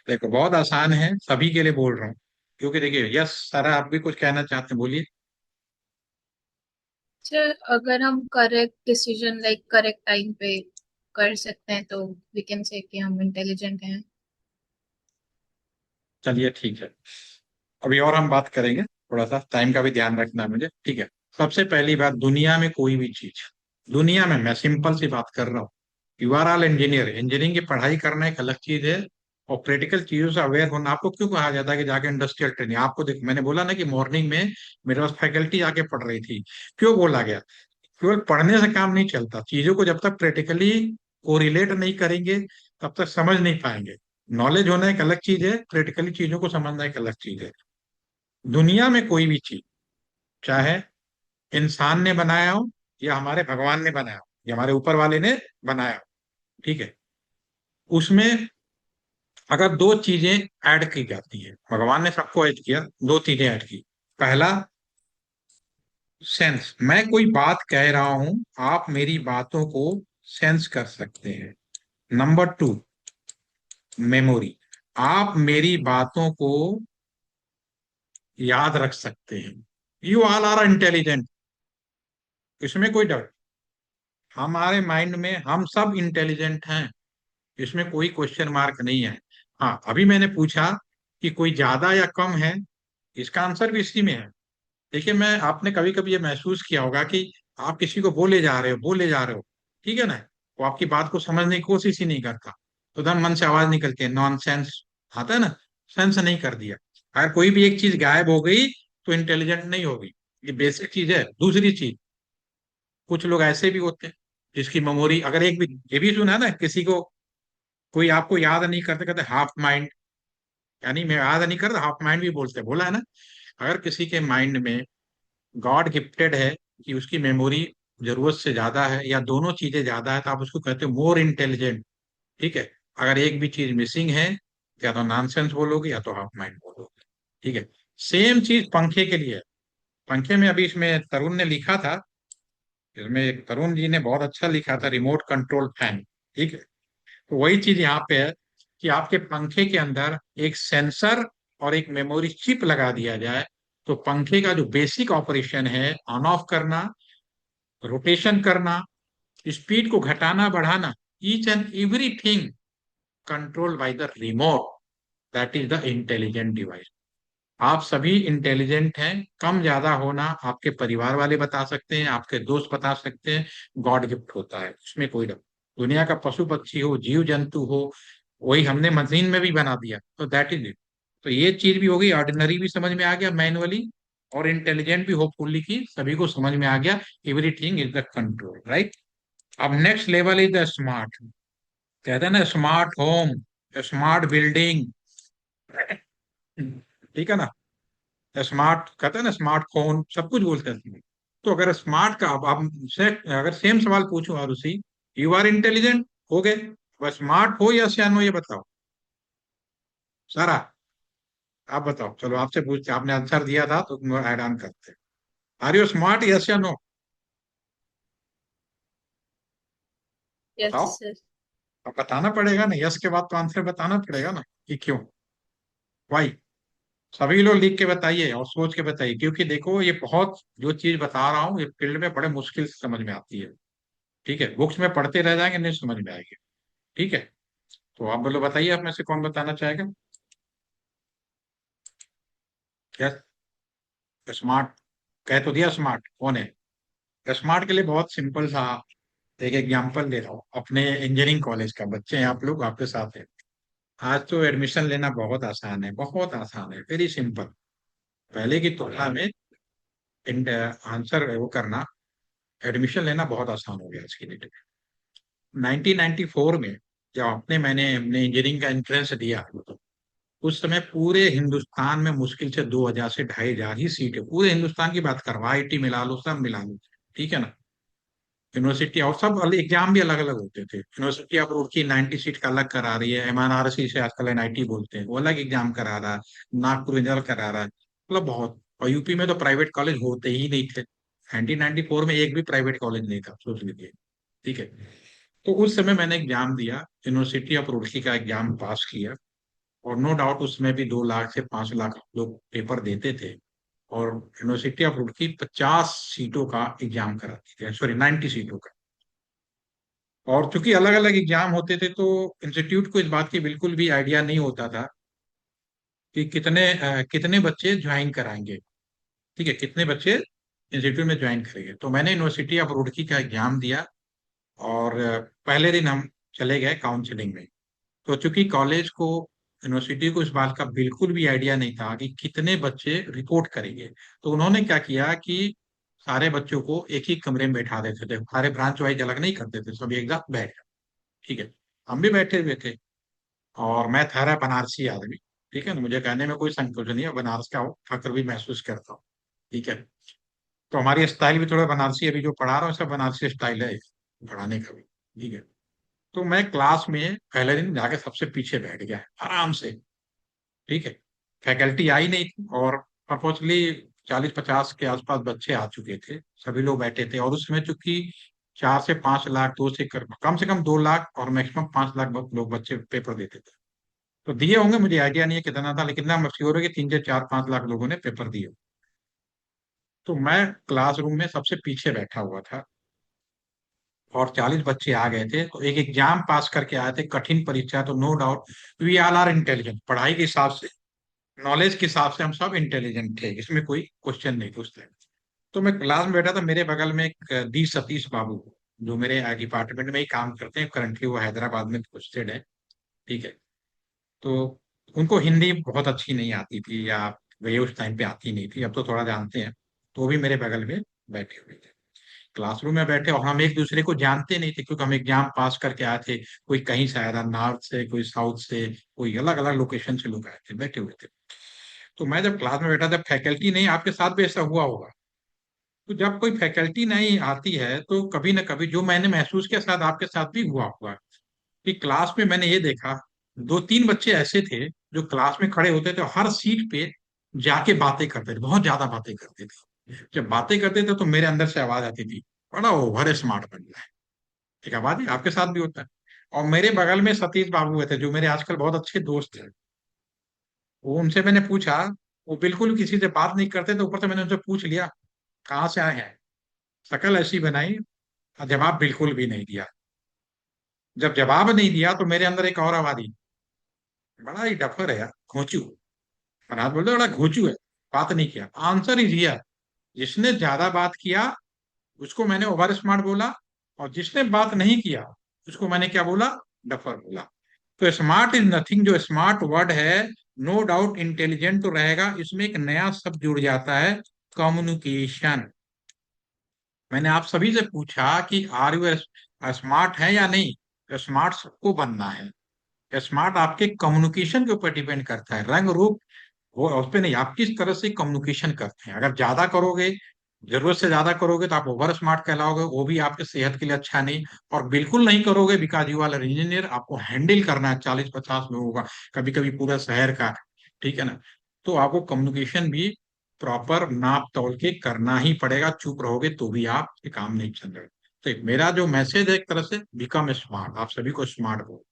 देखो बहुत आसान है, सभी के लिए बोल रहा हूँ, क्योंकि देखिए, यस सारा आप भी कुछ कहना चाहते हैं, बोलिए। सर अगर हम correct decision like correct time पे कर सकते हैं तो वी कैन से कि हम इंटेलिजेंट हैं। चलिए ठीक है, अभी और हम बात करेंगे, थोड़ा सा टाइम का भी ध्यान रखना है मुझे, ठीक है। सबसे पहली बात, दुनिया में कोई भी चीज, दुनिया में, मैं सिंपल सी बात कर रहा हूँ, you are all engineer, engineering की पढ़ाई करना एक अलग चीज है, और प्रैक्टिकल चीजों से अवेयर होना। आपको क्यों कहा जाता है कि जाके इंडस्ट्रियल ट्रेनिंग, आपको देख, मैंने बोला ना कि मॉर्निंग में मेरे पास फैकल्टी आके पढ़ रही थी, क्यों बोला गया? केवल पढ़ने से काम नहीं चलता, चीजों को जब तक प्रैक्टिकली कोरिलेट नहीं करेंगे तब तक समझ नहीं पाएंगे। नॉलेज होना एक अलग चीज है, प्रैक्टिकली चीजों को समझना एक अलग चीज है। दुनिया में कोई भी चीज, चाहे इंसान ने बनाया हो या हमारे भगवान ने बनाया हो या हमारे ऊपर वाले ने बनाया हो, ठीक है, उसमें अगर दो चीजें ऐड की जाती है, भगवान ने सबको ऐड किया, दो चीजें ऐड की। पहला, सेंस, मैं कोई बात कह रहा हूं, आप मेरी बातों को सेंस कर सकते हैं। नंबर टू, मेमोरी, आप मेरी बातों को याद रख सकते हैं। यू ऑल आर इंटेलिजेंट, इसमें कोई डाउट, हमारे माइंड में हम सब इंटेलिजेंट हैं, इसमें कोई क्वेश्चन मार्क नहीं है। हाँ, अभी मैंने पूछा कि कोई ज्यादा या कम है, इसका आंसर भी इसी में है। देखिए, मैं, आपने कभी कभी ये महसूस किया होगा कि आप किसी को बोले जा रहे हो, बोले जा रहे हो, ठीक है ना, वो आपकी बात को समझने की कोशिश ही नहीं करता, तो एकदम मन से आवाज निकलती है, नॉन सेंस आता है ना, सेंस नहीं कर दिया। अगर कोई भी एक चीज गायब हो गई तो इंटेलिजेंट नहीं होगी, ये बेसिक चीज है। दूसरी चीज, कुछ लोग ऐसे भी होते हैं जिसकी मेमोरी, अगर एक भी, ये भी सुना है ना, किसी को, कोई आपको याद नहीं करते, कहते हाफ माइंड, यानी मैं याद नहीं करता, हाफ माइंड भी बोलते हैं, बोला है ना। अगर किसी के माइंड में गॉड गिफ्टेड है कि उसकी मेमोरी जरूरत से ज्यादा है या दोनों चीजें ज्यादा है, तो आप उसको कहते हो मोर इंटेलिजेंट, ठीक है। अगर एक भी चीज मिसिंग है, या तो नॉनसेंस बोलोगे या तो हाफ माइंड बोलोगे। ठीक है। सेम चीज पंखे के लिए है। पंखे में अभी इसमें तरुण ने लिखा था, इसमें एक तरुण जी ने बहुत अच्छा लिखा था, रिमोट कंट्रोल फैन। ठीक है। तो वही चीज यहाँ पे है कि आपके पंखे के अंदर एक सेंसर और एक मेमोरी चिप लगा दिया जाए, तो पंखे का जो बेसिक ऑपरेशन है, ऑन ऑफ करना, रोटेशन करना, स्पीड को घटाना बढ़ाना, each and everything control by the remote, that is the intelligent device. आप सभी इंटेलिजेंट हैं, कम ज्यादा होना आपके परिवार वाले बता सकते हैं, आपके दोस्त बता सकते हैं, गॉड गिफ्ट होता है, उसमें कोई डर। दुनिया का पशु पक्षी हो, जीव जंतु हो, वही हमने मशीन में भी बना दिया, तो दैट इज इट। तो ये चीज भी हो गई, ऑर्डिनरी भी समझ में आ गया मैनुअली, और इंटेलिजेंट भी होपफुली की सभी को समझ में आ गया। Everything is the control, right. अब next level is the smart. कहते हैं ना, स्मार्ट होम, स्मार्ट बिल्डिंग, ठीक है ना। स्मार्ट कहते हैं ना, स्मार्टफोन, सब कुछ बोलते हैं। तो अगर स्मार्ट का अब से अगर सेम सवाल पूछूं और उसी, यू आर इंटेलिजेंट हो गए, बस स्मार्ट हो या सियान हो ये बताओ। सारा, आप बताओ, चलो आपसे पूछते, आपने आंसर दिया था तो ऐड ऑन करते। आर यू स्मार्ट, यस या नो? यस बताओ। सर। अब बताना पड़ेगा ना, यस के बाद तो आंसर बताना पड़ेगा ना, कि क्यों, वाई। सभी लोग लिख के बताइए और सोच के बताइए, क्योंकि देखो ये बहुत, जो चीज बता रहा हूँ ये फील्ड में बड़े मुश्किल से समझ में आती है। ठीक है, बुक्स में पढ़ते रह जाएंगे, नहीं समझ में आएगी। ठीक है। तो आप बोलो, बताइए आप में से कौन बताना चाहेगा। क्या? स्मार्ट कह तो दिया, स्मार्ट कौन है? स्मार्ट के लिए बहुत सिंपल सा एक एग्जाम्पल दे रहा हूँ, अपने इंजीनियरिंग कॉलेज का। बच्चे हैं आप लोग, आपके साथ है। आज तो एडमिशन लेना बहुत आसान है, बहुत आसान है, वेरी सिंपल। पहले की तुलना में आंसर वो करना, एडमिशन लेना बहुत आसान हो गया आज की डेट में। 1994 में जब मैंने अपने इंजीनियरिंग का एंट्रेंस दिया, उस समय पूरे हिंदुस्तान में मुश्किल से 2000 से 2500 ही सीट है, पूरे हिंदुस्तान की बात कर रहा हूँ, आईटी मिला लो, सब मिला लो। ठीक है ना। यूनिवर्सिटी और सब एग्जाम भी अलग अलग होते थे। यूनिवर्सिटी ऑफ रुड़की 90 सीट का अलग करा रही है, एमएनआरसी से आजकल एनआईटी बोलते हैं, वो अलग एग्जाम करा रहा है, नागपुर रिजल्ट करा रहा है, मतलब बहुत। और यूपी में तो प्राइवेट कॉलेज होते ही नहीं थे। 1994 में एक भी प्राइवेट कॉलेज नहीं था, सोच लीजिए। ठीक है। तो उस समय मैंने एग्जाम दिया, यूनिवर्सिटी ऑफ रुड़की का एग्जाम पास किया। और नो डाउट उसमें भी 2 लाख से 5 लाख लोग पेपर देते थे। और यूनिवर्सिटी ऑफ रुड़की 50 सीटों का एग्जाम कराती थी, सॉरी 90 सीटों का। और चूंकि अलग अलग एग्जाम होते थे, तो इंस्टीट्यूट को इस बात की बिल्कुल भी आइडिया नहीं होता था कि कितने बच्चे ज्वाइन कराएंगे। ठीक है, कितने बच्चे इंस्टीट्यूट में ज्वाइन करेंगे। तो मैंने यूनिवर्सिटी ऑफ रुड़की का एग्जाम दिया, और पहले दिन हम चले गए काउंसलिंग में। तो चूंकि कॉलेज को, यूनिवर्सिटी को इस बात का बिल्कुल भी आइडिया नहीं था कि कितने बच्चे रिपोर्ट करेंगे, तो उन्होंने क्या किया कि सारे बच्चों को एक ही कमरे में बैठा देते थे, सारे ब्रांच वाइज अलग नहीं करते थे, सब एक साथ बैठ गए। ठीक है। हम भी बैठे हुए थे, और मैं ठहरा बनारसी आदमी। ठीक है ना, मुझे कहने में कोई संकोच नहीं है, बनारस का हूँ, फक्र भी महसूस करता हूँ। ठीक है। तो हमारी स्टाइल भी थोड़ा बनारसी, अभी जो पढ़ा रहा हूँ सब बनारसी स्टाइल है पढ़ाने का भी। ठीक है। तो मैं क्लास में पहले दिन जाके सबसे पीछे बैठ गया आराम से। ठीक है। फैकल्टी आई नहीं थी, और अप्रोचली 40-50 के आसपास बच्चे आ चुके थे, सभी लोग बैठे थे। और उसमें चूंकि 4 से 5 लाख, कम से कम 2 लाख और मैक्सिमम 5 लाख लोग बच्चे पेपर देते थे। तो दिए होंगे, मुझे आइडिया नहीं है कितना था, लेकिन मैं श्योर है कि 3 से 4-5 लाख लोगों ने पेपर दिए। तो मैं क्लासरूम में सबसे पीछे बैठा हुआ था, और 40 बच्चे आ गए थे, तो एक एग्जाम पास करके आए थे, कठिन परीक्षा। तो no doubt we all are intelligent, पढ़ाई के हिसाब से, नॉलेज के हिसाब से हम सब इंटेलिजेंट थे, इसमें कोई क्वेश्चन नहीं पूछते। तो मैं क्लास में बैठा था, मेरे बगल में एक डी सतीश बाबू, जो मेरे डिपार्टमेंट में ही काम करते हैं करंटली, वो हैदराबाद में पोस्टेड है। ठीक है। तो उनको हिंदी बहुत अच्छी नहीं आती थी, या वे उस टाइम पे आती नहीं थी, अब तो थोड़ा जानते हैं। तो वो भी मेरे बगल में बैठे हुए थे, क्लासरूम में बैठे, और हम एक दूसरे को जानते नहीं थे, क्योंकि हम एग्जाम पास करके आए थे। कोई कहीं से आया था, नॉर्थ से, कोई साउथ से, कोई अलग अलग लोकेशन से लोग आए थे, बैठे हुए थे। तो मैं जब क्लास में बैठा था, फैकल्टी नहीं, आपके साथ भी ऐसा हुआ होगा। तो जब कोई फैकल्टी नहीं आती है, तो कभी ना कभी जो मैंने महसूस किया, शायद आपके साथ भी हुआ होगा, कि क्लास में मैंने ये देखा, दो तीन बच्चे ऐसे थे जो क्लास में खड़े होते थे और हर सीट पे जाके बातें करते थे, बहुत ज्यादा बातें करते थे। जब बातें करते थे तो मेरे अंदर से आवाज आती थी, बड़ा ओवर स्मार्ट बन गया है। ठीक है, आवाज है, आपके साथ भी होता है। और मेरे बगल में सतीश बाबू हुए थे, जो मेरे आजकल बहुत अच्छे दोस्त हैं। वो उनसे मैंने पूछा, वो बिल्कुल किसी से बात नहीं करते थे, ऊपर से मैंने उनसे पूछ लिया कहाँ से आए हैं, शक्ल ऐसी बनाई और जवाब बिल्कुल भी नहीं दिया। जब जवाब नहीं दिया तो मेरे अंदर एक और आवाज आई, बड़ा ही डफर है यार, घोंचू। फरहाद बोलते बड़ा घोंचू है, बात नहीं किया। आंसर इज हियर, जिसने ज्यादा बात किया उसको मैंने ओवर स्मार्ट बोला, और जिसने बात नहीं किया उसको मैंने क्या बोला, डफर बोला। तो स्मार्ट इज नथिंग, जो स्मार्ट वर्ड है, नो डाउट इंटेलिजेंट तो रहेगा, इसमें एक नया शब्द जुड़ जाता है, कम्युनिकेशन। मैंने आप सभी से पूछा कि आर यू स्मार्ट है या नहीं। स्मार्ट सबको बनना है, स्मार्ट आपके कम्युनिकेशन के ऊपर डिपेंड करता है, रंग रूप वो उस पर नहीं, आप किस तरह से कम्युनिकेशन करते हैं। अगर ज्यादा करोगे, जरूरत से ज्यादा करोगे तो आप ओवर स्मार्ट कहलाओगे, वो भी आपके सेहत के लिए अच्छा नहीं। और बिल्कुल नहीं करोगे बिकॉज यू आर इंजीनियर, आपको हैंडल करना है 40-50 लोगों का, कभी कभी पूरा शहर का। ठीक है ना, तो आपको कम्युनिकेशन भी प्रॉपर नाप तौल के करना ही पड़ेगा, चुप रहोगे तो भी आप ये काम नहीं चल रहे। तो मेरा जो मैसेज है एक तरह से, बिकम स्मार्ट, आप सभी को स्मार्ट हो।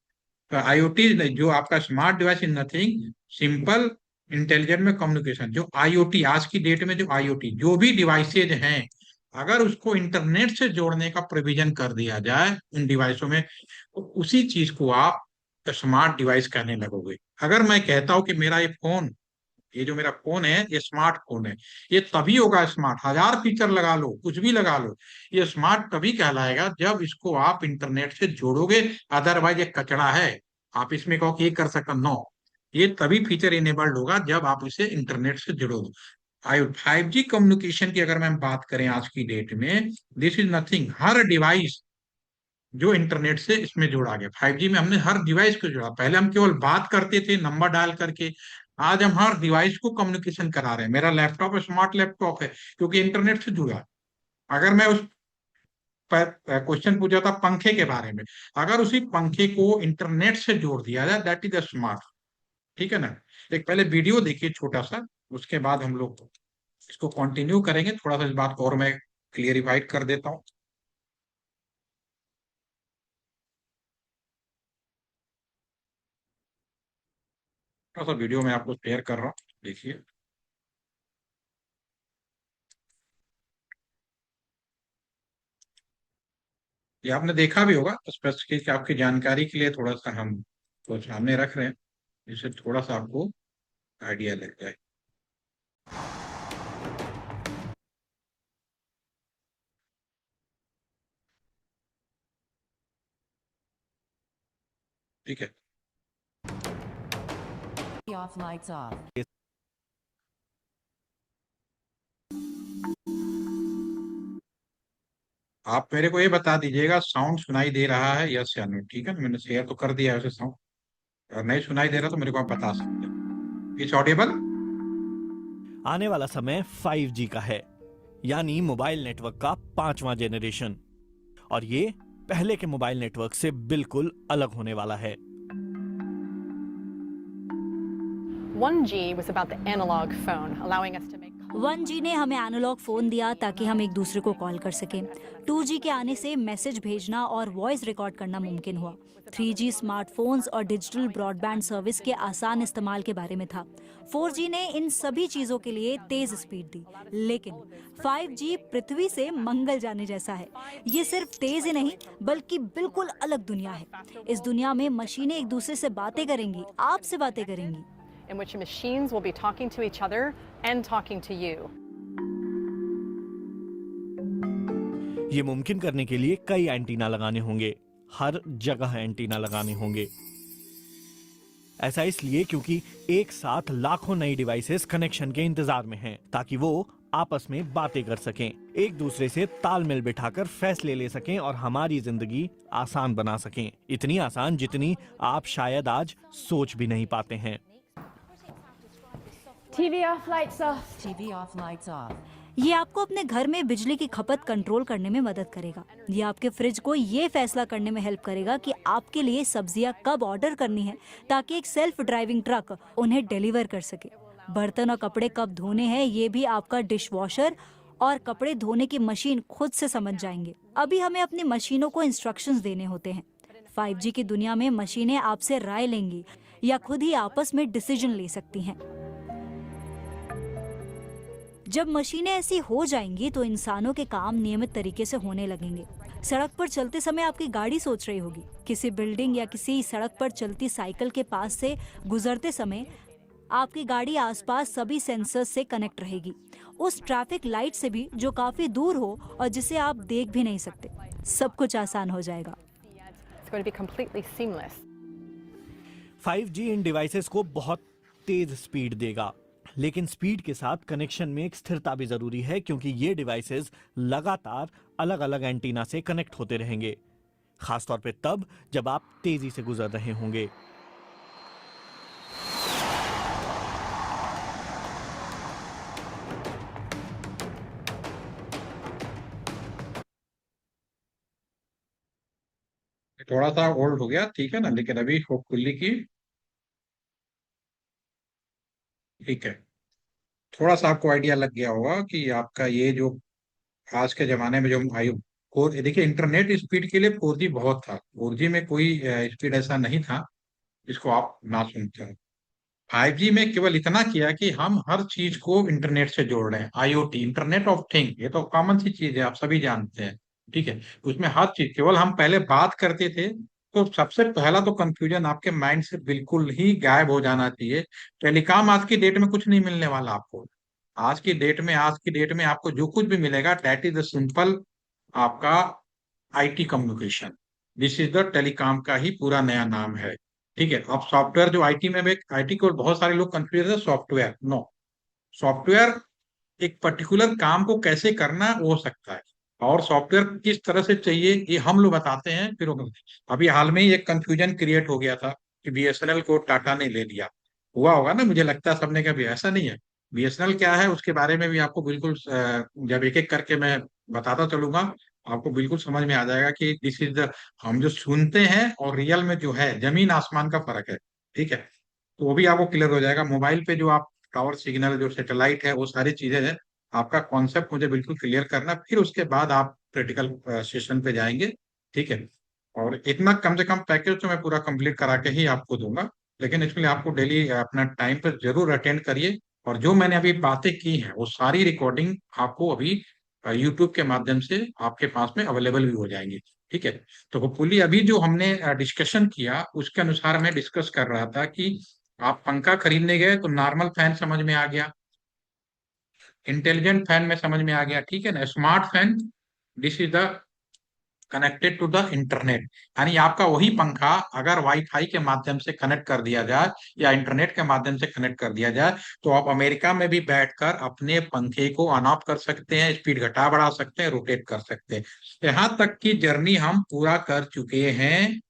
तो आईओटी जो आपका smart device is nothing, simple intelligent में कम्युनिकेशन। जो आईओटी आज की डेट में, जो आईओटी जो भी डिवाइसेज हैं, अगर उसको इंटरनेट से जोड़ने का प्रोविजन कर दिया जाए उन डिवाइसों में, तो उसी चीज को आप स्मार्ट डिवाइस कहने लगोगे। अगर मैं कहता हूं कि मेरा ये फोन, ये जो मेरा फोन है ये स्मार्टफोन है, ये तभी होगा स्मार्ट, हजार फीचर लगा लो, कुछ भी लगा लो, ये स्मार्ट तभी कहलाएगा जब इसको आप इंटरनेट से जोड़ोगे। अदरवाइज ये कचरा है, आप इसमें कहो कि ये कर सकता, नो, ये तभी फीचर इनेबल्ड होगा जब आप इसे इंटरनेट से जोड़ोगे। 5G कम्युनिकेशन की अगर मैं बात करें आज की डेट में, this is nothing, her device जो इंटरनेट से इसमें जोड़ा गया। 5G में हमने हर डिवाइस को जोड़ा, पहले हम केवल बात करते थे नंबर डाल करके, आज हम हर डिवाइस को कम्युनिकेशन करा रहे हैं। मेरा लैपटॉप स्मार्ट लैपटॉप है क्योंकि इंटरनेट से जुड़ा। अगर मैं उस पर क्वेश्चन पूछा था पंखे के बारे में, अगर उसी पंखे को इंटरनेट से जोड़ दिया जाए, दैट इज द स्मार्ट। ठीक है ना। एक पहले वीडियो देखिए छोटा सा, उसके बाद हम लोग इसको कंटिन्यू करेंगे, थोड़ा सा इस बात को और मैं क्लियरिफाई कर देता हूँ। थोड़ा सा वीडियो मैं आपको शेयर कर रहा हूँ, देखिए। ये आपने देखा भी होगा, स्पेसिफिक आपकी जानकारी के लिए थोड़ा सा हम तो सामने रख रहे हैं, जिससे थोड़ा सा आपको आइडिया लग जाए। ठीक है, Off lights off. आप मेरे को ये बता दीजिएगा साउंड सुनाई दे रहा है यस या नो। ठीक है ना, मैंने शेयर तो कर दिया है वैसे साउंड, अगर नहीं सुनाई दे रहा तो मेरे को आप बता सकते हैं। It's Audible. आने वाला समय 5G का है, यानी मोबाइल नेटवर्क का 5वां जेनरेशन। और ये पहले के मोबाइल नेटवर्क से बिल्कुल अलग होने वाला है। 1G was about the analog phone, allowing us to make 1G ने हमें एनालॉग फोन दिया ताकि हम एक दूसरे को कॉल कर सकें। 2G के आने से मैसेज भेजना और वॉइस रिकॉर्ड करना मुमकिन हुआ। 3G स्मार्टफोन्स और डिजिटल ब्रॉडबैंड सर्विस के आसान इस्तेमाल के बारे में था। 4G ने इन सभी चीजों के लिए तेज स्पीड दी। लेकिन 5G पृथ्वी से मंगल जाने जैसा है। ये सिर्फ तेज ही नहीं बल्कि बिल्कुल अलग दुनिया है। इस दुनिया में मशीनें एक दूसरे से बातें करेंगी, आपसे बातें करेंगी। in which machines will be talking to each other and talking to you. ये मुमकिन करने के लिए कई एंटीना लगाने होंगे, हर जगह एंटीना लगाने होंगे। ऐसा इसलिए क्योंकि एक साथ लाखों नई डिवाइसेस कनेक्शन के इंतजार में हैं, ताकि वो आपस में बातें कर सकें, एक दूसरे से तालमेल बिठाकर फैसले ले सकें और हमारी जिंदगी आसान बना सकें। इतनी आसान जितनी आप शायद आज सोच भी नहीं पाते हैं। TV off, lights off. TV off, lights off. ये आपको अपने घर में बिजली की खपत कंट्रोल करने में मदद करेगा। ये आपके फ्रिज को ये फैसला करने में हेल्प करेगा कि आपके लिए सब्जियां कब ऑर्डर करनी है, ताकि एक सेल्फ ड्राइविंग ट्रक उन्हें डिलीवर कर सके। बर्तन और कपड़े कब धोने हैं ये भी आपका डिश वॉशर और कपड़े धोने की मशीन खुद से समझ जाएंगे। अभी हमें अपनी मशीनों को इंस्ट्रक्शंस देने होते हैं। 5G की दुनिया में मशीनें आपसे राय लेंगी या खुद ही आपस में डिसीजन ले सकती हैं। जब मशीनें ऐसी हो जाएंगी तो इंसानों के काम नियमित तरीके से होने लगेंगे। सड़क पर चलते समय आपकी गाड़ी सोच रही होगी, किसी बिल्डिंग या किसी सड़क पर चलती साइकिल के पास से गुजरते समय आपकी गाड़ी आसपास सभी सेंसर्स से कनेक्ट रहेगी, उस ट्रैफिक लाइट से भी जो काफी दूर हो और जिसे आप देख भी नहीं सकते। सब कुछ आसान हो जाएगा। It's going to be completely seamless. 5G in devices को बहुत तेज स्पीड देगा, लेकिन स्पीड के साथ कनेक्शन में एक स्थिरता भी जरूरी है, क्योंकि ये डिवाइसेस लगातार अलग अलग एंटीना से कनेक्ट होते रहेंगे, खासतौर पे तब जब आप तेजी से गुजर रहे होंगे। थोड़ा सा ओल्ड हो गया, ठीक है ना, लेकिन अभी होपफुली की ठीक है। थोड़ा सा आपको आइडिया लग गया होगा कि आपका ये जो आज के जमाने में जो आयु फोर, देखिए इंटरनेट स्पीड के लिए 4G बहुत था। 4G में कोई स्पीड ऐसा नहीं था जिसको आप ना सुनते हो। 5G में केवल इतना किया कि हम हर चीज को इंटरनेट से जोड़ रहे हैं। IoT, इंटरनेट ऑफ थिंग, ये तो कॉमन सी चीज है, आप सभी जानते हैं, ठीक है। उसमें हर चीज, केवल हम पहले बात करते थे, तो सबसे पहला तो कंफ्यूजन आपके माइंड से बिल्कुल ही गायब हो जाना चाहिए। टेलीकॉम आज की डेट में कुछ नहीं मिलने वाला आपको। आज की डेट में आपको जो कुछ भी मिलेगा, दैट इज द सिंपल आपका IT communication. This is the telecom का ही पूरा नया नाम है, ठीक है। अब सॉफ्टवेयर जो IT में भी, IT को बहुत सारे लोग कंफ्यूज है, सॉफ्टवेयर नो। सॉफ्टवेयर एक पर्टिकुलर काम को कैसे करना हो सकता है, और सॉफ्टवेयर किस तरह से चाहिए, ये हम लोग बताते हैं। फिर अभी हाल में ही एक कंफ्यूजन क्रिएट हो गया था कि BSNL को टाटा ने ले लिया। हुआ होगा ना, मुझे लगता है सबने कभी, ऐसा नहीं है। BSNL क्या है उसके बारे में भी आपको बिल्कुल जब एक एक करके मैं बताता चलूंगा, आपको बिल्कुल समझ में आ जाएगा कि दिस इज द, हम जो सुनते हैं और रियल में जो है, जमीन आसमान का फर्क है, ठीक है। तो वो भी आपको क्लियर हो जाएगा। मोबाइल पे जो आप टावर सिग्नल, जो सैटेलाइट है, वो सारी चीजें हैं। आपका कॉन्सेप्ट मुझे बिल्कुल क्लियर करना, फिर उसके बाद आप प्रैक्टिकल सेशन पे जाएंगे, ठीक है। और इतना कम से कम पैकेज तो मैं पूरा कंप्लीट करा के ही आपको दूंगा, लेकिन इसमें आपको डेली अपना टाइम पर जरूर अटेंड करिए। और जो मैंने अभी बातें की हैं वो सारी रिकॉर्डिंग आपको अभी यूट्यूब के माध्यम से आपके पास में अवेलेबल भी हो जाएंगी, ठीक है। तो होपफुली अभी जो हमने डिस्कशन किया उसके अनुसार मैं डिस्कस कर रहा था कि आप पंखा खरीदने गए तो नॉर्मल फैन समझ में आ गया, इंटेलिजेंट फैन में समझ में आ गया, ठीक है ना, smart fan, this is the connected to the internet. यानी आपका वही पंखा अगर वाईफाई के माध्यम से कनेक्ट कर दिया जाए या इंटरनेट के माध्यम से कनेक्ट कर दिया जाए, तो आप अमेरिका में भी बैठकर अपने पंखे को ऑन ऑफ कर सकते हैं, स्पीड घटा बढ़ा सकते हैं, रोटेट कर सकते हैं। यहाँ तक की जर्नी हम पूरा कर चुके हैं,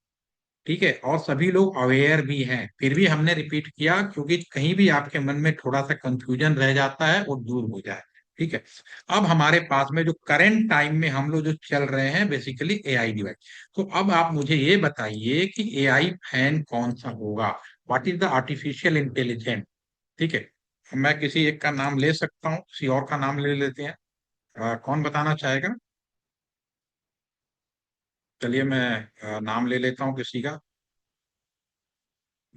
ठीक है। और सभी लोग अवेयर भी हैं, फिर भी हमने रिपीट किया क्योंकि कहीं भी आपके मन में थोड़ा सा कंफ्यूजन रह जाता है वो दूर हो जाए, ठीक है। अब हमारे पास में जो करंट टाइम में हम लोग जो चल रहे हैं, बेसिकली AI डिवाइस। तो अब आप मुझे ये बताइए कि AI फैन कौन सा होगा, what is the artificial intelligent, ठीक है। मैं किसी एक का नाम ले सकता हूँ, किसी और का नाम ले लेते हैं। कौन बताना चाहेगा? चलिए मैं नाम ले लेता हूँ किसी का।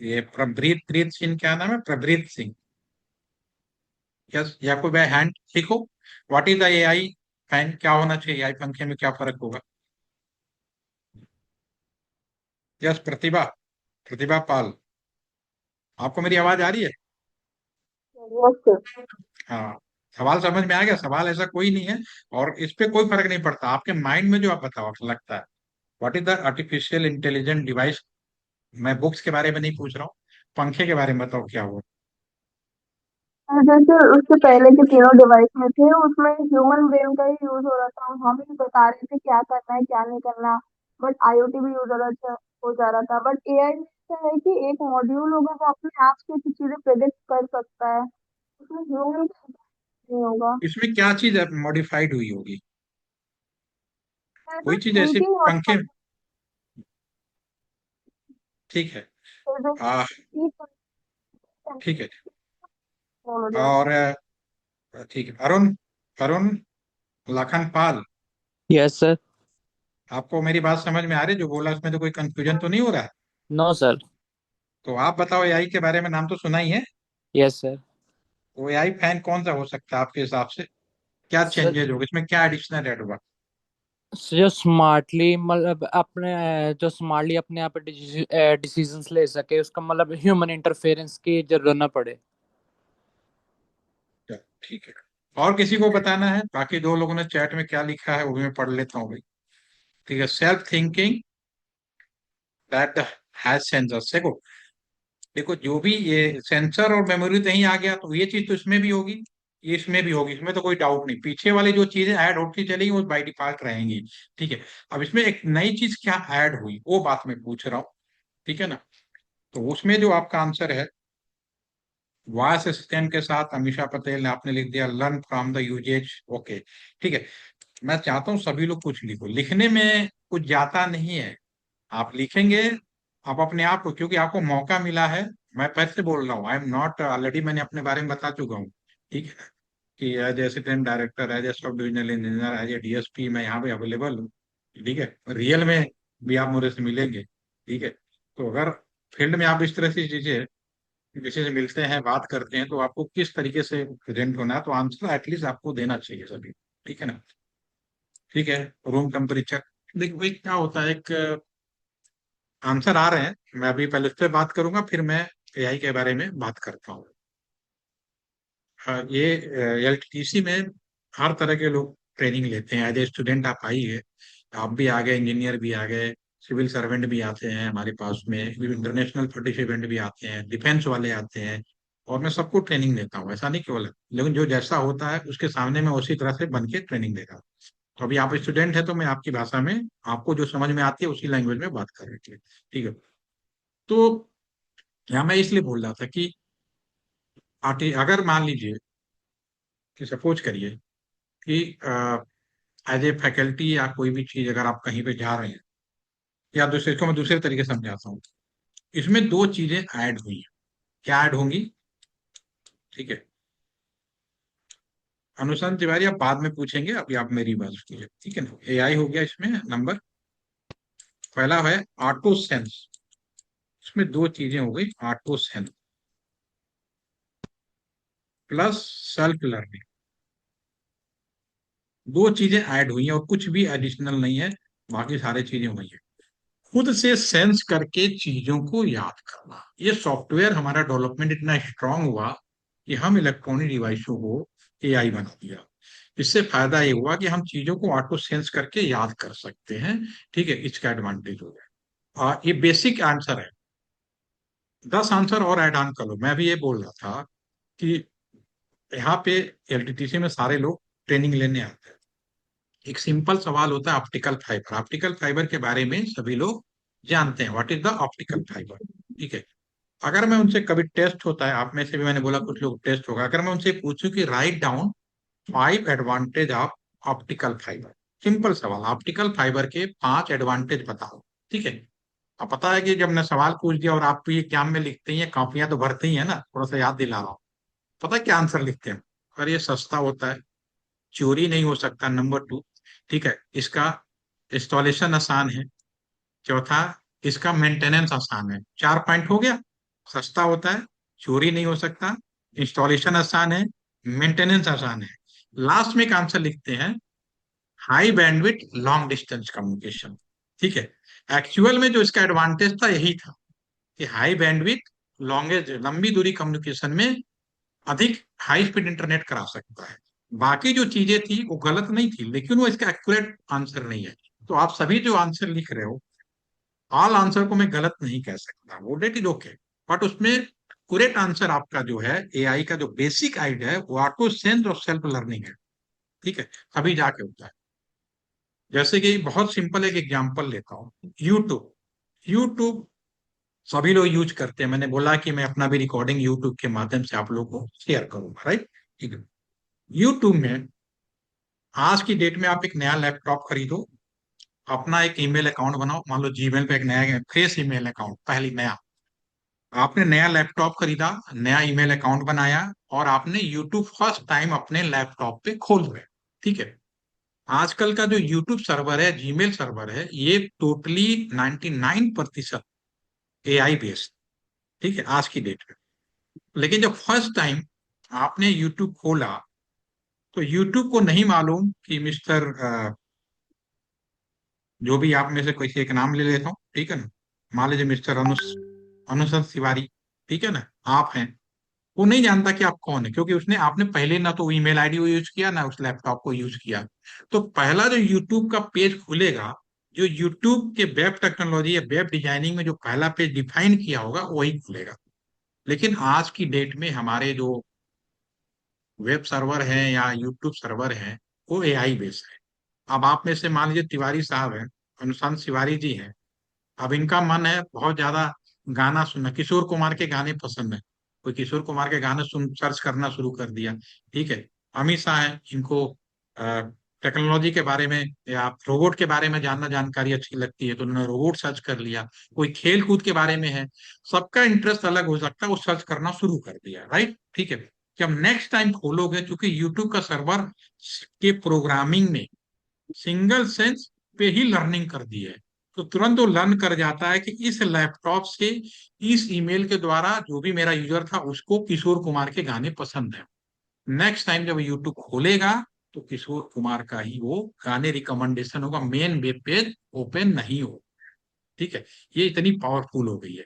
ये प्रभृत प्रीत सिंह, क्या नाम है, प्रभृत सिंह। यस, या कोई बाय हैंड लिखो। What is the AI fan, क्या होना चाहिए, AI पंखे में क्या फर्क होगा? यस, प्रतिभा, प्रतिभा पाल, आपको मेरी आवाज आ रही है? हाँ, सवाल समझ में आ गया। सवाल ऐसा कोई नहीं है, और इस पे कोई फर्क नहीं पड़ता आपके माइंड में जो आप बताओ लगता है। What is the artificial intelligent device, मैं बुक्स के बारे में नहीं पूछ रहा हूँ, पंखे के बारे में बताओ क्या हुआ। जैसे उससे पहले के तीनों डिवाइस में थे उसमें ह्यूमन ब्रेन का ही यूज हो रहा था, हम ही बता रहे थे क्या करना है क्या नहीं करना। बट आईओटी भी यूज हो जा रहा था। बट एआई में ऐसा है कि एक मॉड्यूल होगा वो अपने आप से कुछ चीजें प्रेडिक्ट कर सकता है। उसमें ह्यूमन नहीं होगा। इसमें क्या चीज मॉडिफाइड हुई होगी? कोई चीज ऐसी थिंकिंग और पंखे, ठीक है। आ, ठीक है। और ठीक है, अरुण, अरुण लखनपाल, यस सर। आपको मेरी बात समझ में आ रही है? जो बोला उसमें तो कोई कंफ्यूजन तो नहीं हो रहा है? No sir. तो आप बताओ, एआई के बारे में नाम तो सुना ही है। Yes sir. वो एआई फैन कौन सा हो सकता है आपके हिसाब से? क्या सर चेंजेस होगा इसमें, क्या एडिशनल ऐड होगा? जो स्मार्टली मतलब अपने जो स्मार्टली अपने आप डिसीजंस ले सके, उसका मतलब ह्यूमन इंटरफेरेंस की जरूरत ना पड़े। चलो, ठीक है। और किसी को बताना है? बाकी दो लोगों ने चैट में क्या लिखा है वो भी मैं पढ़ लेता हूँ भाई। ठीक है, self thinking that has sensors. देखो, देखो जो भी ये सेंसर और मेमोरी तो यहीं आ गया, तो ये चीज तो इसमें भी होगी, ये इसमें भी होगी, इसमें तो कोई डाउट नहीं। पीछे वाली जो चीजें ऐड होती चलेगी वो बाई डिफॉल्ट रहेंगी। ठीक है। अब इसमें एक नई चीज क्या ऐड हुई वो बात मैं पूछ रहा हूँ। ठीक है ना? तो उसमें जो आपका आंसर है, वॉइस असिस्टेंट के साथ अमीषा पटेल ने आपने लिख दिया learn from the usages. Okay, ठीक है। मैं चाहता हूँ सभी लोग कुछ लिखो, लिखने में कुछ जाता नहीं है। आप लिखेंगे, आप अपने आप को, क्योंकि आपको मौका मिला है। मैं फिर से बोल रहा हूँ, आई एम नॉट, ऑलरेडी मैंने अपने बारे में बता चुका हूँ। ठीक है, कि as assistant director, as a sub divisional engineer, as a DSP मैं यहाँ पे अवेलेबल हूँ। ठीक है, रियल में भी आप मुझे से मिलेंगे। ठीक है, तो अगर फील्ड में आप इस तरह से चीजें किसी से मिलते हैं, बात करते हैं, तो आपको किस तरीके से प्रेजेंट होना है, तो आंसर एटलीस्ट आपको देना चाहिए सभी। ठीक है ना? ठीक है। रूम टेम्परेचर, देखिए भाई क्या होता है, एक आंसर आ रहे हैं, मैं अभी पहले उस पर बात करूंगा, फिर मैं एआई के बारे में बात करता हूँ। ये एलटीसी में हर तरह के लोग ट्रेनिंग लेते हैं। एज ए स्टूडेंट आप आई है, आप भी आ गए, इंजीनियर भी आ गए, सिविल सर्वेंट भी आते हैं हमारे पास में, इंटरनेशनल पार्टिसिपेंट भी आते हैं, डिफेंस वाले आते हैं। और मैं सबको ट्रेनिंग देता हूँ, ऐसा नहीं केवल, लेकिन जो जैसा होता है उसके सामने मैं उसी तरह से बन के ट्रेनिंग देता हूँ। तो अभी आप स्टूडेंट है, तो मैं आपकी भाषा में, आपको जो समझ में आती है उसी लैंग्वेज में बात कर रही है। ठीक है। तो यहाँ मैं इसलिए बोल रहा था कि अगर मान लीजिए कि सपोज करिए कि एज ए फैकल्टी या कोई भी चीज अगर आप कहीं पे जा रहे हैं, या दूसरे, इसको मैं दूसरे तरीके से समझाता हूँ। इसमें दो चीजें ऐड हुई हैं, क्या ऐड होंगी? ठीक है, अनुशांत तिवारी आप बाद में पूछेंगे, अभी आप मेरी बात कीजिए। ठीक है ना? एआई हो गया इसमें नंबर पहला है ऑटो सेंस। इसमें दो चीजें हो गई, auto sense plus self learning. दो चीजें ऐड हुई हैं और कुछ भी एडिशनल नहीं है, बाकी सारी चीजें हुई हैं। खुद से सेंस करके चीजों को याद करना, ये सॉफ्टवेयर हमारा डेवलपमेंट इतना स्ट्रांग हुआ कि हम इलेक्ट्रॉनिक डिवाइसों को एआई बना दिया। इससे फायदा ये हुआ कि हम चीजों को ऑटो सेंस करके याद कर सकते हैं। ठीक है, इसका एडवांटेज हो गया। ये बेसिक आंसर है। 10 आंसर और ऐड ऑन कर लो। मैं भी ये बोल रहा था कि यहाँ पे एलटीटीसी में सारे लोग ट्रेनिंग लेने आते हैं। एक सिंपल सवाल होता है ऑप्टिकल फाइबर। ऑप्टिकल फाइबर के बारे में सभी लोग जानते हैं, what is the optical fibre. ठीक है, अगर मैं उनसे कभी टेस्ट होता है, आप में से भी मैंने बोला कुछ लोग टेस्ट होगा, अगर मैं उनसे पूछूं कि write down 5 advantage of optical fibre, simple सवाल, ऑप्टिकल फाइबर के 5 एडवांटेज बताओ। ठीक है, अब पता है कि जब मैं सवाल पूछ दिया और आप तो ये एग्जाम में लिखते ही हैं, कॉपियां तो भरते ही है ना, थोड़ा सा याद दिला रहा हूँ। पता है क्या आंसर लिखते हैं? और ये सस्ता होता है, चोरी नहीं हो सकता, नंबर 2। ठीक है, इसका इंस्टॉलेशन आसान है। चौथा, इसका मेंटेनेंस आसान है। 4 पॉइंट हो गया, सस्ता होता है, चोरी नहीं हो सकता, इंस्टॉलेशन आसान है, मेंटेनेंस आसान है। लास्ट में एक आंसर लिखते हैं, high bandwidth long distance communication. ठीक है, एक्चुअल में जो इसका एडवांटेज था यही था कि हाई बैंडविड्थ, लॉन्गेस्ट, लंबी दूरी कम्युनिकेशन में अधिक हाई स्पीड इंटरनेट करा सकता है। बाकी जो चीजें थी वो गलत नहीं थी, लेकिन वो इसका एक्यूरेट आंसर नहीं है। तो आप सभी जो आंसर लिख रहे हो, ऑल आंसर को मैं गलत नहीं कह सकता, वो डेट इज ओके, बट उसमें एक्यूरेट आंसर आपका जो है, एआई का जो बेसिक आइडिया है, वो ऑटो सेंस और सेल्फ लर्निंग है। ठीक है, तभी जाके होता है। जैसे कि बहुत सिंपल एक एग्जांपल लेता हूँ, यूट्यूब। यूट्यूब सभी लोग यूज करते हैं। मैंने बोला कि मैं अपना भी रिकॉर्डिंग यूट्यूब के माध्यम से आप लोगों को शेयर करूंगा, राइट? ठीक है। यूट्यूब में आज की डेट में आप एक नया लैपटॉप खरीदो, अपना एक ईमेल अकाउंट बनाओ, मान लो जीमेल पे एक नया फ्रेश ईमेल अकाउंट, पहली नया आपने नया लैपटॉप खरीदा, नया ईमेल अकाउंट बनाया, और आपने यूट्यूब फर्स्ट टाइम अपने लैपटॉप पे खोल रहे, ठीक है। आजकल का जो यूट्यूब सर्वर है, जीमेल सर्वर है, ये टोटली 99% एआई बेस्ड, ठीक है, आज की डेट में। लेकिन जब फर्स्ट टाइम आपने यूट्यूब खोला, तो यूट्यूब को नहीं मालूम कि मिस्टर जो भी आप में से कोई से एक नाम ले लेता हूँ, ठीक है ना, मान लीजिए मिस्टर अनुसंत तिवारी, ठीक है ना, आप हैं। वो नहीं जानता कि आप कौन है, क्योंकि उसने आपने पहले ना तो ईमेल आईडी को यूज किया, ना उस लैपटॉप को यूज किया। तो पहला जो यूट्यूब का पेज खुलेगा, जो यूट्यूब के वेब टेक्नोलॉजी या वेब डिजाइनिंग में जो पहला पेज डिफाइन किया होगा, वही खुलेगा। लेकिन आज की डेट में हमारे जो वेब सर्वर है या यूट्यूब सर्वर है, वो एआई बेस्ड है। अब आप में से मान लीजिए तिवारी साहब हैं, अनुशांत तिवारी जी हैं, अब इनका मन है बहुत ज्यादा गाना सुनना, किशोर कुमार के गाने पसंद है, कोई किशोर कुमार के गाने सुन सर्च करना शुरू कर दिया, ठीक है। अमित शाह है, इनको टेक्नोलॉजी के बारे में या रोबोट के बारे में जानना, जानकारी अच्छी लगती है, तो उन्होंने रोबोट सर्च कर लिया। कोई खेल कूद के बारे में है, सबका इंटरेस्ट अलग हो सकता है, वो सर्च करना शुरू कर दिया, राइट? ठीक है। जब नेक्स्ट टाइम खोलोगे, क्योंकि यूट्यूब का सर्वर के प्रोग्रामिंग में सिंगल सेंस पे ही लर्निंग कर दी है, तो तुरंत वो लर्न कर जाता है कि इस लैपटॉप से इस ईमेल के द्वारा जो भी मेरा यूजर था उसको किशोर कुमार के गाने पसंद है। नेक्स्ट टाइम जब यूट्यूब खोलेगा, तो किशोर कुमार का ही वो गाने रिकमेंडेशन होगा, मेन वेब पेज ओपन नहीं हो, ठीक है। ये इतनी पावरफुल हो गई है।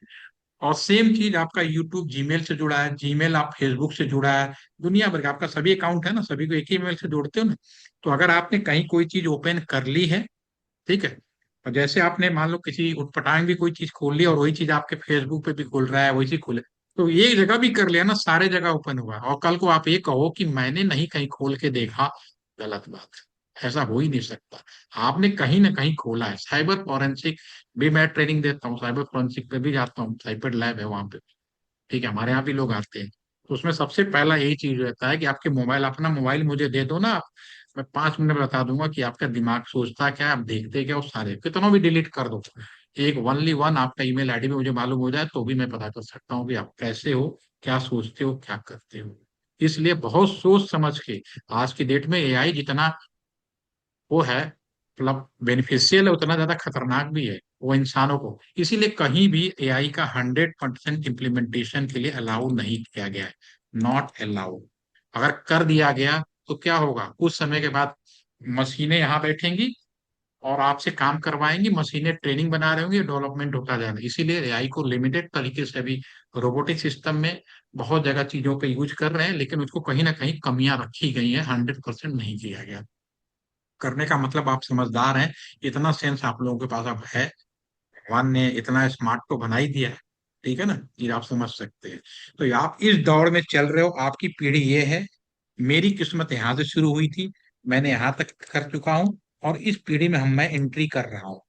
और सेम चीज आपका यूट्यूब जीमेल से जुड़ा है, जीमेल आप फेसबुक से जुड़ा है, दुनिया भर का आपका सभी अकाउंट है ना, सभी को एक ही ईमेल से जोड़ते हो ना। तो अगर आपने कहीं कोई चीज ओपन कर ली है, ठीक है, और जैसे आपने मान लो किसी उटपटांग भी कोई चीज खोल ली, और वही चीज आपके फेसबुक पे भी खुल रहा है, वही चीज खुले, तो ये जगह भी कर लिया ना, सारे जगह ओपन हुआ, और कल को आप ये कहो कि मैंने नहीं कहीं खोल के देखा, गलत बात है, ऐसा हो ही नहीं सकता। आपने कहीं ना कहीं खोला है। साइबर फॉरेंसिक भी मैं ट्रेनिंग देता हूँ, साइबर फॉरेंसिक पे भी जाता हूँ, साइबर लैब है वहां पे, ठीक है, हमारे यहाँ भी लोग आते हैं। तो उसमें सबसे पहला यही चीज रहता है कि आपके मोबाइल, अपना मोबाइल मुझे दे दो ना आप, मैं 5 मिनट में बता दूंगा कि आपका दिमाग सोचता क्या है, आप देखते क्या हो, सारे कितनों भी डिलीट कर दो, एक ओनली वन आपका ईमेल आईडी में मुझे मालूम हो जाए, तो भी मैं पता कर सकता हूँ कि आप कैसे हो, क्या सोचते हो, क्या करते हो। इसलिए बहुत सोच समझ के, आज की डेट में एआई जितना वो है, मतलब बेनिफिशियल है, उतना ज्यादा खतरनाक भी है वो इंसानों को। इसीलिए कहीं भी एआई का 100% इम्प्लीमेंटेशन के लिए अलाउ नहीं किया गया है, नॉट अलाउड। अगर कर दिया गया तो क्या होगा, कुछ समय के बाद मशीनें यहाँ बैठेंगी और आपसे काम करवाएंगी, मशीनें ट्रेनिंग बना रहे होंगी, डेवलपमेंट होता जाएगा। इसीलिए एआई को लिमिटेड तरीके से अभी रोबोटिक सिस्टम में बहुत जगह चीजों पे यूज कर रहे हैं, लेकिन उसको कहीं ना कहीं कमियां रखी गई हैं, 100% नहीं किया गया। करने का मतलब आप समझदार हैं, इतना सेंस आप लोगों के पास अब है, भगवान ने इतना स्मार्ट तो बना ही दिया है, ठीक है ना, ये आप समझ सकते हैं। तो ये आप इस दौड़ में चल रहे हो, आपकी पीढ़ी ये है। मेरी किस्मत यहाँ से शुरू हुई थी, मैंने यहाँ तक कर चुका हूँ, और इस पीढ़ी में मैं एंट्री कर रहा हूँ।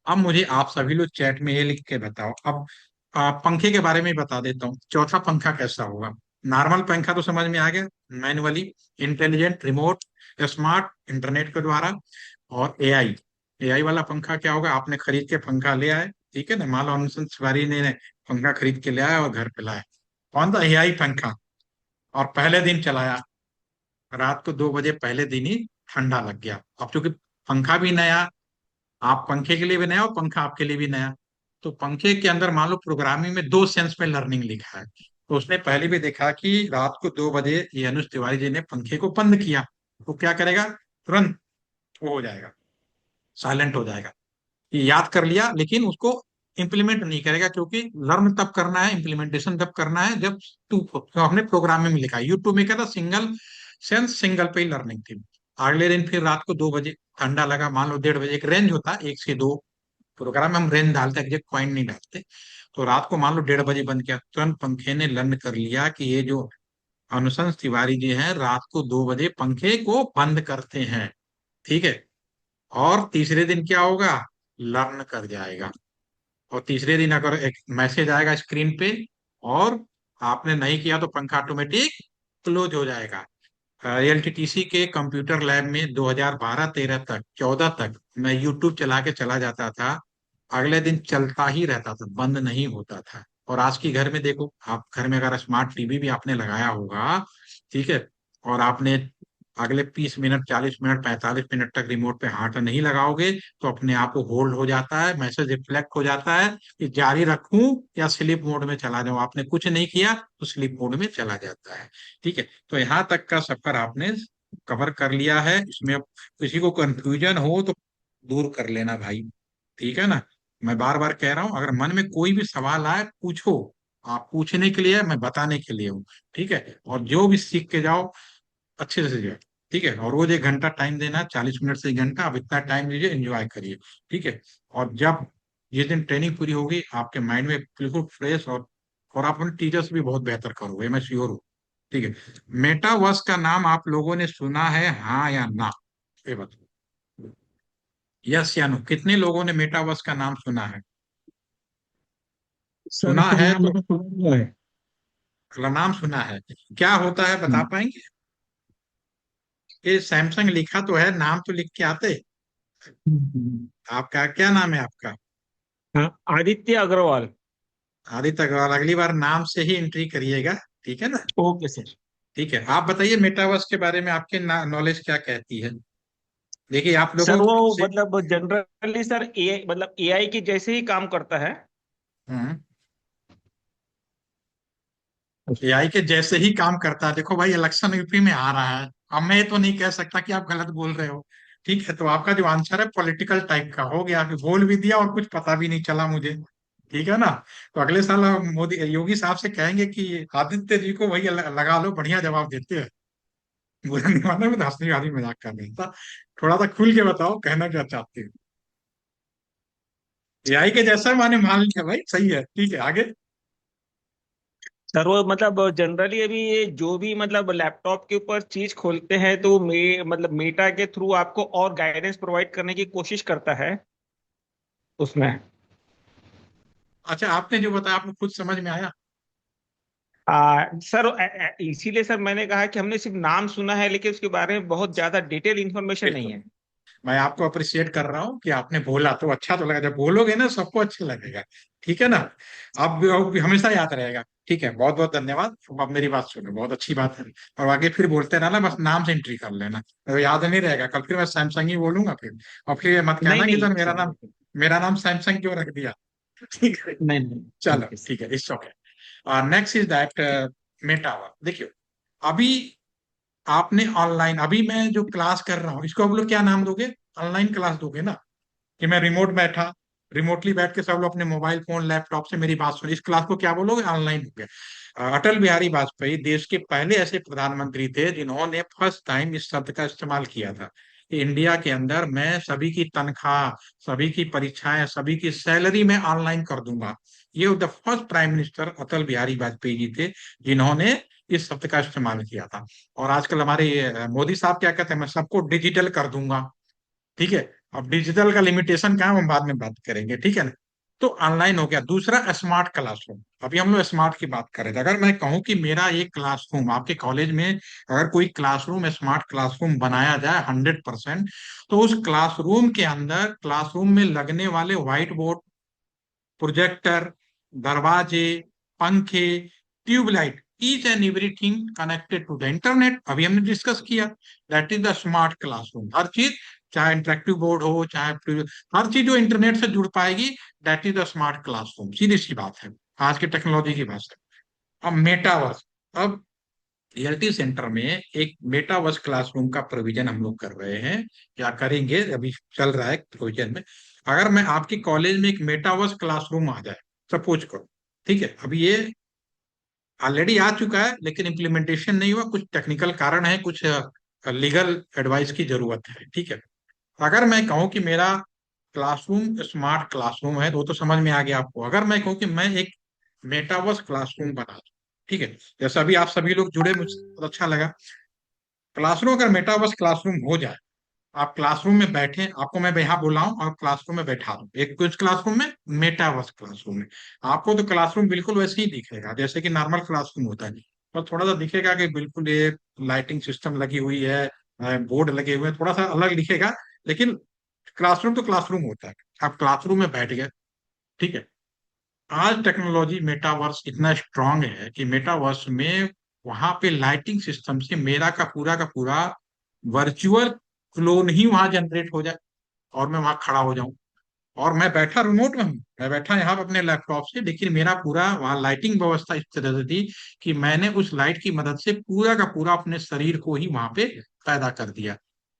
अब मुझे आप सभी लोग चैट में ये लिख के बताओ। अब पंखे के बारे में बता देता हूँ, चौथा पंखा कैसा होगा। नॉर्मल पंखा तो समझ में आ गया, manually, intelligent, remote, smart, internet के द्वारा, और एआई। एआई वाला पंखा क्या होगा, आपने खरीद के पंखा ले आए, ठीक है ना, मान लो अनुसंत तिवारी ने पंखा खरीद के ले आया और घर पे लाया, कौन सा एआई पंखा, और पहले दिन चलाया, रात को 2 बजे पहले दिन ही ठंडा लग गया। अब चूंकि पंखा भी नया, आप पंखे के लिए भी नया और पंखा आपके लिए भी नया, तो पंखे के अंदर मान लो प्रोग्रामिंग में 2 सेंस में लर्निंग लिखा है, तो उसने पहले भी देखा कि रात को 2 बजे ये अनुज तिवारी जी ने पंखे को बंद किया, तो क्या करेगा, तुरंत वो हो जाएगा, साइलेंट हो जाएगा। ये याद कर लिया, लेकिन उसको इंप्लीमेंट नहीं करेगा, क्योंकि लर्न तब करना है, इंप्लीमेंटेशन तब करना है जब तो हमने प्रोग्रामिंग में लिखा है। यूट्यूब में क्या था, सिंगल सेंस सिंगल पे ही लर्निंग थी। अगले दिन फिर रात को 2 बजे ठंडा लगा, मान लो 1:30 बजे, एक रेंज होता है 1 से 2, प्रोग्राम में हम रेंज डालते हैं, एग्जैक्ट पॉइंट नहीं डालते। तो रात को मान लो 1:30 बजे बंद किया, तुरंत पंखे ने लर्न कर लिया कि ये जो अनुशंस तिवारी जी हैं, रात को 2 बजे पंखे को बंद करते हैं, ठीक है। और तीसरे दिन क्या होगा, लर्न कर जाएगा, और तीसरे दिन अगर एक मैसेज आएगा स्क्रीन पे और आपने नहीं किया तो पंखा ऑटोमेटिक क्लोज हो जाएगा। एलटीटीसी के कंप्यूटर लैब में 2012-13 तक 14 तक मैं यूट्यूब चला के चला जाता था, अगले दिन चलता ही रहता था, बंद नहीं होता था। और आज की घर में देखो, आप घर में अगर स्मार्ट टीवी भी आपने लगाया होगा, ठीक है, और आपने अगले 30 मिनट, 40 मिनट, 45 मिनट तक रिमोट पे हाथ नहीं लगाओगे तो अपने आप को होल्ड हो जाता है, मैसेज रिफ्लेक्ट हो जाता है कि जारी रखूं या स्लीप मोड में चला जाऊं। आपने कुछ नहीं किया तो स्लीप मोड में चला जाता है। ठीक है, तो यहाँ तक का सफर आपने कवर कर लिया है। इसमें अब किसी को कंफ्यूजन हो तो दूर कर लेना भाई, ठीक है ना। मैं बार बार कह रहा हूं, अगर मन में कोई भी सवाल आए पूछो, आप पूछने के लिए है, मैं बताने के लिए हूँ। ठीक है, और जो भी सीख के जाओ अच्छे से जाओ। ठीक है, और रोज 1 घंटा टाइम देना, 40 मिनट से 1 घंटा, अब इतना टाइम दीजिए, एंजॉय करिए। ठीक है, और जब जिस दिन ट्रेनिंग पूरी होगी आपके माइंड में बिल्कुल फ्रेश, और आप अपने टीचर्स भी बहुत बेहतर करोगे, मैं श्योर हूँ। ठीक है, मेटावर्स का नाम आप लोगों ने सुना है, हाँ या ना, ये बताओ। यस या नो, कितने लोगों ने मेटावर्स का नाम सुना है? सर सुना इसका है नाम तो मैंने सुना हुआ है। अगला नाम सुना है, क्या होता है बता पाएंगे? ये सैमसंग लिखा तो है, नाम तो लिख के आते। हम्म। आपका क्या नाम है आपका? हाँ, आदित्य अग्रवाल। आदित्य अग्रवाल, अगली बार नाम से ही एंट्री करिएगा, ठीक है ना। Okay sir. ठीक है, आप बताइए मेटावर्स के बारे में आपके नॉलेज क्या कहती है? देखिए आप लोगों सर वो से। मतलब जनरली सर ए मतलब एआई की जैसे ही काम करता है। हम्म, एआई के जैसे ही काम करता है। देखो भाई, इलेक्शन यूपी में आ रहा है, अब मैं ये तो नहीं कह सकता कि आप गलत बोल रहे हो। ठीक है, तो आपका जो आंसर है पॉलिटिकल टाइप का हो गया, कि बोल भी दिया और कुछ पता भी नहीं चला मुझे। ठीक है ना। तो अगले साल हम मोदी योगी साहब से कहेंगे कि आदित्य जी को वही लगा लो, बढ़िया जवाब देते हैं। बुरा नहीं मानना, मैं तो हंसने वाली मजाक कर रहा था। थोड़ा सा खुल के बताओ, कहना क्या चाहते हो? एआई के जैसा माने मान लिया भाई, सही है, ठीक है, आगे। सर वो मतलब जनरली अभी ये जो भी मतलब लैपटॉप के ऊपर चीज खोलते हैं तो मतलब मेटा के थ्रू आपको और गाइडेंस प्रोवाइड करने की कोशिश करता है उसमें। अच्छा, आपने जो बताया आपको खुद समझ में आया? सर इसीलिए सर मैंने कहा कि हमने सिर्फ नाम सुना है लेकिन उसके बारे में बहुत ज्यादा डिटेल इंफॉर्मेशन नहीं बिल्कुल, है। मैं आपको अप्रिशिएट कर रहा हूँ कि आपने बोला तो अच्छा तो लगा, जब बोलोगे ना सबको अच्छा लगेगा। ठीक है ना। अब हमेशा याद रहेगा। ठीक है, बहुत बहुत धन्यवाद। अब मेरी बात सुनो, बहुत अच्छी बात है। और आगे फिर बोलते रहना, बस नाम से एंट्री कर लेना, तो याद नहीं रहेगा, कल फिर मैं सैमसंग ही बोलूंगा फिर। और फिर ये मत नहीं कहना कि नहीं सर सर। मेरा नाम सैमसंग क्यों रख दिया। ठीक है, नहीं नहीं। चलो ओके सर। ठीक है, it's okay. Next is that metaverse. देखियो, अभी आपने ऑनलाइन, अभी मैं जो क्लास कर रहा हूँ इसको आप लोग क्या नाम दोगे? ऑनलाइन क्लास दोगे ना, कि मैं रिमोट बैठा, रिमोटली बैठ के सब लोग अपने मोबाइल फोन लैपटॉप से मेरी बात सुनी, इस क्लास को क्या बोलोगे? ऑनलाइन हो गया। अटल बिहारी वाजपेयी देश के पहले ऐसे प्रधानमंत्री थे जिन्होंने फर्स्ट टाइम इस शब्द का इस्तेमाल किया था कि इंडिया के अंदर मैं सभी की तनख्वाह, सभी की परीक्षाएं, सभी की सैलरी में ऑनलाइन कर दूंगा। ये the first prime minister Atal Bihari Vajpayee ji थे जिन्होंने इस शब्द का इस्तेमाल किया था। और आजकल हमारे मोदी साहब क्या कहते हैं, मैं सबको डिजिटल कर दूंगा। ठीक है, अब डिजिटल का लिमिटेशन क्या है हम बाद में बात करेंगे, ठीक है ना। तो ऑनलाइन हो गया। दूसरा, स्मार्ट क्लासरूम। अभी हम लोग स्मार्ट की बात कर रहे थे। अगर मैं कहूँ कि मेरा एक क्लासरूम आपके कॉलेज में, अगर कोई क्लासरूम स्मार्ट क्लासरूम बनाया जाए 100%, तो उस क्लासरूम के अंदर, क्लासरूम में लगने वाले व्हाइट बोर्ड, प्रोजेक्टर, दरवाजे, पंखे, tubelight, each and everything connected to the internet, अभी हमने डिस्कस किया, that is the smart classroom. हर चीज, चाहे इंटरेक्टिव बोर्ड हो, चाहे हर चीज जो इंटरनेट से जुड़ पाएगी, that is the smart classroom. सीधी सी बात है, आज की टेक्नोलॉजी की भाषा। अब मेटावर्स, अब रियलिटी सेंटर में एक मेटावर्स क्लासरूम का प्रोविजन हम लोग कर रहे हैं, क्या करेंगे, अभी चल रहा है प्रोविजन में। अगर मैं आपके कॉलेज में एक मेटावर्स क्लासरूम आ जाए, सपोज करो, ठीक है, अभी ये ऑलरेडी आ चुका है लेकिन इम्प्लीमेंटेशन नहीं हुआ, कुछ टेक्निकल कारण है, कुछ लीगल एडवाइस की जरूरत है। ठीक है, अगर मैं कहूँ कि मेरा क्लासरूम स्मार्ट क्लासरूम है, तो वो तो समझ में आ गया आपको। अगर मैं कहूँ कि मैं एक मेटावर्स क्लासरूम बना दूं, ठीक है, जैसा अभी आप सभी लोग जुड़े, मुझे बहुत अच्छा लगा। क्लासरूम अगर मेटावर्स क्लासरूम हो जाए, आप क्लासरूम में बैठे, आपको मैं यहाँ बुलाऊं और क्लासरूम में बैठा दूं, एक कुछ क्लासरूम में, मेटावर्स क्लासरूम में, आपको तो क्लासरूम बिल्कुल वैसे ही दिखेगा जैसे कि नॉर्मल क्लासरूम होता है, और थोड़ा सा दिखेगा कि बिल्कुल ये लाइटिंग सिस्टम लगी हुई है, बोर्ड लगे हुए हैं, थोड़ा सा अलग दिखेगा, लेकिन क्लासरूम तो क्लासरूम होता है। आप क्लासरूम में बैठ गए, ठीक है। आज टेक्नोलॉजी मेटावर्स इतना स्ट्रांग है कि मेटावर्स में वहां पे लाइटिंग सिस्टम से मेरा का पूरा वर्चुअल क्लोन ही वहां जनरेट हो जाए, और मैं वहां खड़ा हो जाऊं, और मैं बैठा रिमोट में हूँ, मैं बैठा यहाँ पे अपने लैपटॉप से, लेकिन मेरा पूरा वहां लाइटिंग व्यवस्था इस तरह से थी कि मैंने उस लाइट की मदद से पूरा का पूरा अपने शरीर को ही वहां पे पैदा कर दिया।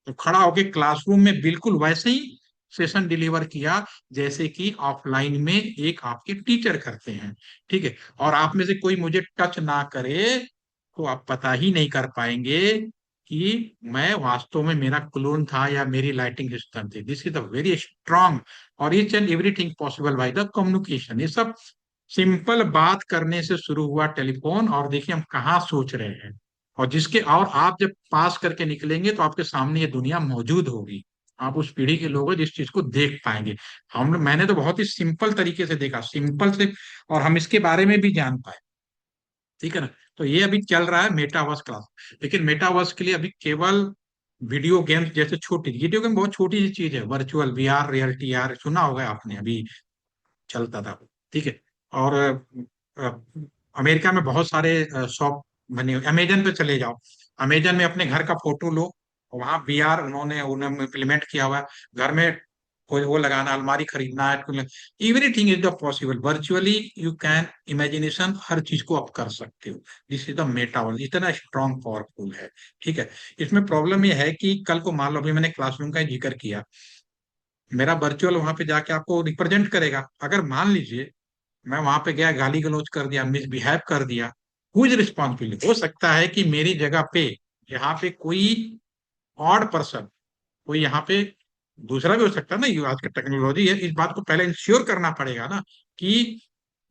तो खड़ा होके क्लासरूम में बिल्कुल वैसे ही सेशन डिलीवर किया जैसे कि ऑफलाइन में एक आपके टीचर करते हैं, ठीक है। और आप में से कोई मुझे टच ना करे तो आप पता ही नहीं कर पाएंगे कि मैं वास्तव में मेरा क्लोन था या मेरी लाइटिंग सिस्टम थी। This is a very strong, और each and everything possible by the communication. ये सब सिंपल बात करने से शुरू हुआ टेलीफोन, और देखिए हम कहाँ सोच रहे हैं, और जिसके और आप जब पास करके निकलेंगे तो आपके सामने ये दुनिया मौजूद होगी, आप उस पीढ़ी के लोग हैं जिस चीज को देख पाएंगे। मैंने तो बहुत ही सिंपल तरीके से देखा, सिंपल से, और हम इसके बारे में भी जान पाए, ठीक है ना। तो ये अभी चल रहा है मेटावर्स क्लास, लेकिन मेटावर्स के लिए अभी केवल वीडियो गेम्स जैसे छोटी, वीडियो गेम बहुत छोटी सी चीज है, वर्चुअल वीआर रियलिटी आर सुना होगा आपने, अभी चलता था, ठीक है। और अमेरिका में बहुत सारे शॉप बने हुए, अमेजन पे चले जाओ, अमेजन में अपने घर का फोटो लो, वहां वीआर उन्होंने उन्होंने इम्प्लीमेंट किया हुआ है। घर में कोई वो लगाना, अलमारी खरीदना है, everything is the possible virtually, you can imagination, हर चीज को आप कर सकते हो। दिस इज द मेटावर्स, इतना स्ट्रॉन्ग पावरफुल है, ठीक है। इसमें प्रॉब्लम ये है कि कल को मान लो, अभी मैंने क्लासरूम का ही जिक्र किया, मेरा वर्चुअल वहां पे जाके आपको रिप्रेजेंट करेगा, अगर मान लीजिए मैं वहां पे गया, गाली गलौज कर दिया, मिसबिहेव कर दिया, हु इज रिस्पॉन्सिबिलिटी। हो सकता है कि मेरी जगह पे यहाँ पे कोई ऑड पर्सन, कोई यहाँ पे दूसरा भी हो सकता है ना, ये आज की टेक्नोलॉजी है, इस बात को पहले इंश्योर करना पड़ेगा ना कि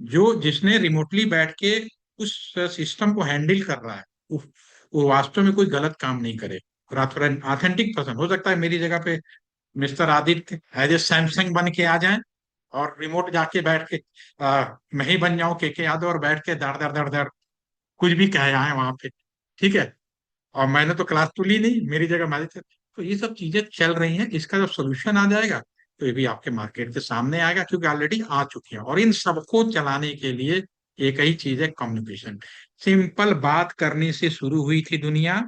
जो जिसने रिमोटली बैठ के उस सिस्टम को हैंडल कर रहा है, वो वास्तव में कोई गलत काम नहीं करे, और ऑथेंटिक पर्सन। हो सकता है मेरी जगह पे mister Aditya as a Samsung बन के आ जाए, और रिमोट जाके बैठ के मैं ही बन जाऊं के यादव, और बैठ के दर दर दर दर कुछ भी कह आए वहां पे, ठीक है। और मैंने तो क्लास तो ली नहीं, मेरी जगह मैं थे। तो ये सब चीजें चल रही हैं, इसका जब सोल्यूशन आ जाएगा तो ये भी आपके मार्केट के सामने आएगा, क्योंकि ऑलरेडी आ चुकी है। और इन सबको चलाने के लिए एक ही चीज है, कम्युनिकेशन। सिंपल बात करने से शुरू हुई थी दुनिया,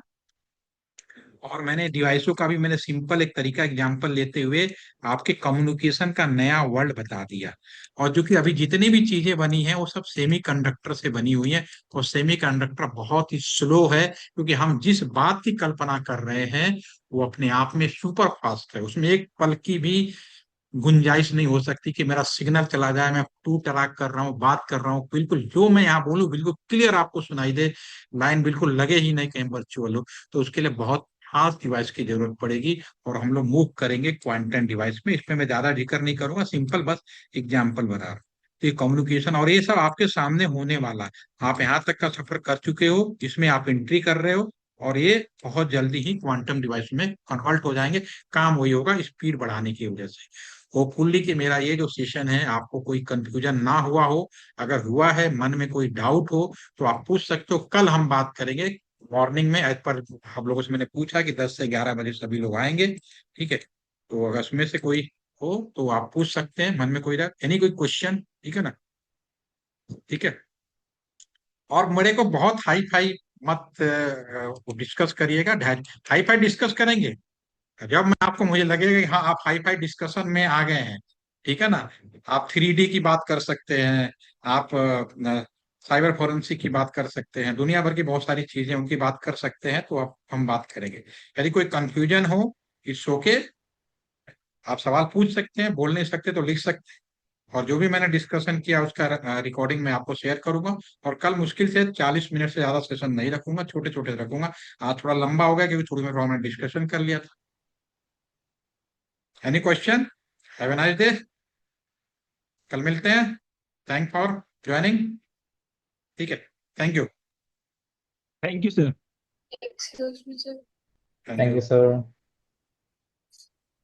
और मैंने डिवाइसों का भी मैंने सिंपल एक तरीका एग्जांपल लेते हुए आपके कम्युनिकेशन का नया वर्ल्ड बता दिया। और जो कि अभी जितनी भी चीजें बनी हैं वो सब सेमी कंडक्टर से बनी हुई हैं, और सेमी कंडक्टर बहुत ही स्लो है, क्योंकि हम जिस बात की कल्पना कर रहे हैं वो अपने आप में सुपर फास्ट है, उसमें एक पल की भी गुंजाइश नहीं हो सकती कि मेरा सिग्नल चला जाए, मैं टू टराक कर रहा हूँ, बात कर रहा हूँ, बिल्कुल जो मैं यहाँ बोलूँ बिल्कुल क्लियर आपको सुनाई दे, लाइन बिल्कुल लगे ही नहीं कहीं वर्चुअल हो। तो उसके लिए बहुत खास डिवाइस की जरूरत पड़ेगी, और हम लोग मूव करेंगे क्वांटम डिवाइस में। इसमें मैं ज्यादा जिक्र नहीं करूंगा, सिंपल बस एग्जाम्पल बता रहा हूँ। तो ये कम्युनिकेशन और ये सब आपके सामने होने वाला है, आप यहाँ तक का सफर कर चुके हो, इसमें आप एंट्री कर रहे हो, और ये बहुत जल्दी ही क्वांटम डिवाइस में कन्वर्ट हो जाएंगे। काम वही होगा, स्पीड बढ़ाने की वजह से। होपफुल्ली कि मेरा ये जो सेशन है आपको कोई कंफ्यूजन ना हुआ हो, अगर हुआ है, मन में कोई डाउट हो, तो आप पूछ सकते हो। कल हम बात करेंगे मॉर्निंग में, एज पर हम लोगों से मैंने पूछा कि 10 से 11 बजे सभी लोग आएंगे, ठीक है। तो अगर उसमें से कोई हो तो आप पूछ सकते हैं, मन में कोई एनी कोई क्वेश्चन, ठीक है ना, ठीक है। और मेरे को बहुत हाई फाई मत डिस्कस करिएगा, हाई फाई डिस्कस करेंगे जब मैं आपको, मुझे लगेगा कि हाँ आप हाई फाई डिस्कशन में आ गए हैं, ठीक है ना। आप 3D की बात कर सकते हैं, आप साइबर फोरेंसिक की बात कर सकते हैं, दुनिया भर की बहुत सारी चीजें उनकी बात कर सकते हैं, तो आप हम बात करेंगे। यदि कोई कंफ्यूजन हो इस शो के, आप सवाल पूछ सकते हैं, बोल नहीं सकते तो लिख सकते हैं। और जो भी मैंने डिस्कशन किया उसका रिकॉर्डिंग मैं आपको शेयर करूंगा। और कल मुश्किल से 40 मिनट से ज्यादा सेशन नहीं रखूंगा, छोटे छोटे रखूंगा। आज थोड़ा लंबा हो गया क्योंकि थोड़ी मैं हमने डिस्कशन कर लिया था। Any question? Have a nice day, कल मिलते हैं। थैंक फॉर ज्वाइनिंग, ठीक है, thank you. Thank you sir. Excuse me sir. Thank you sir.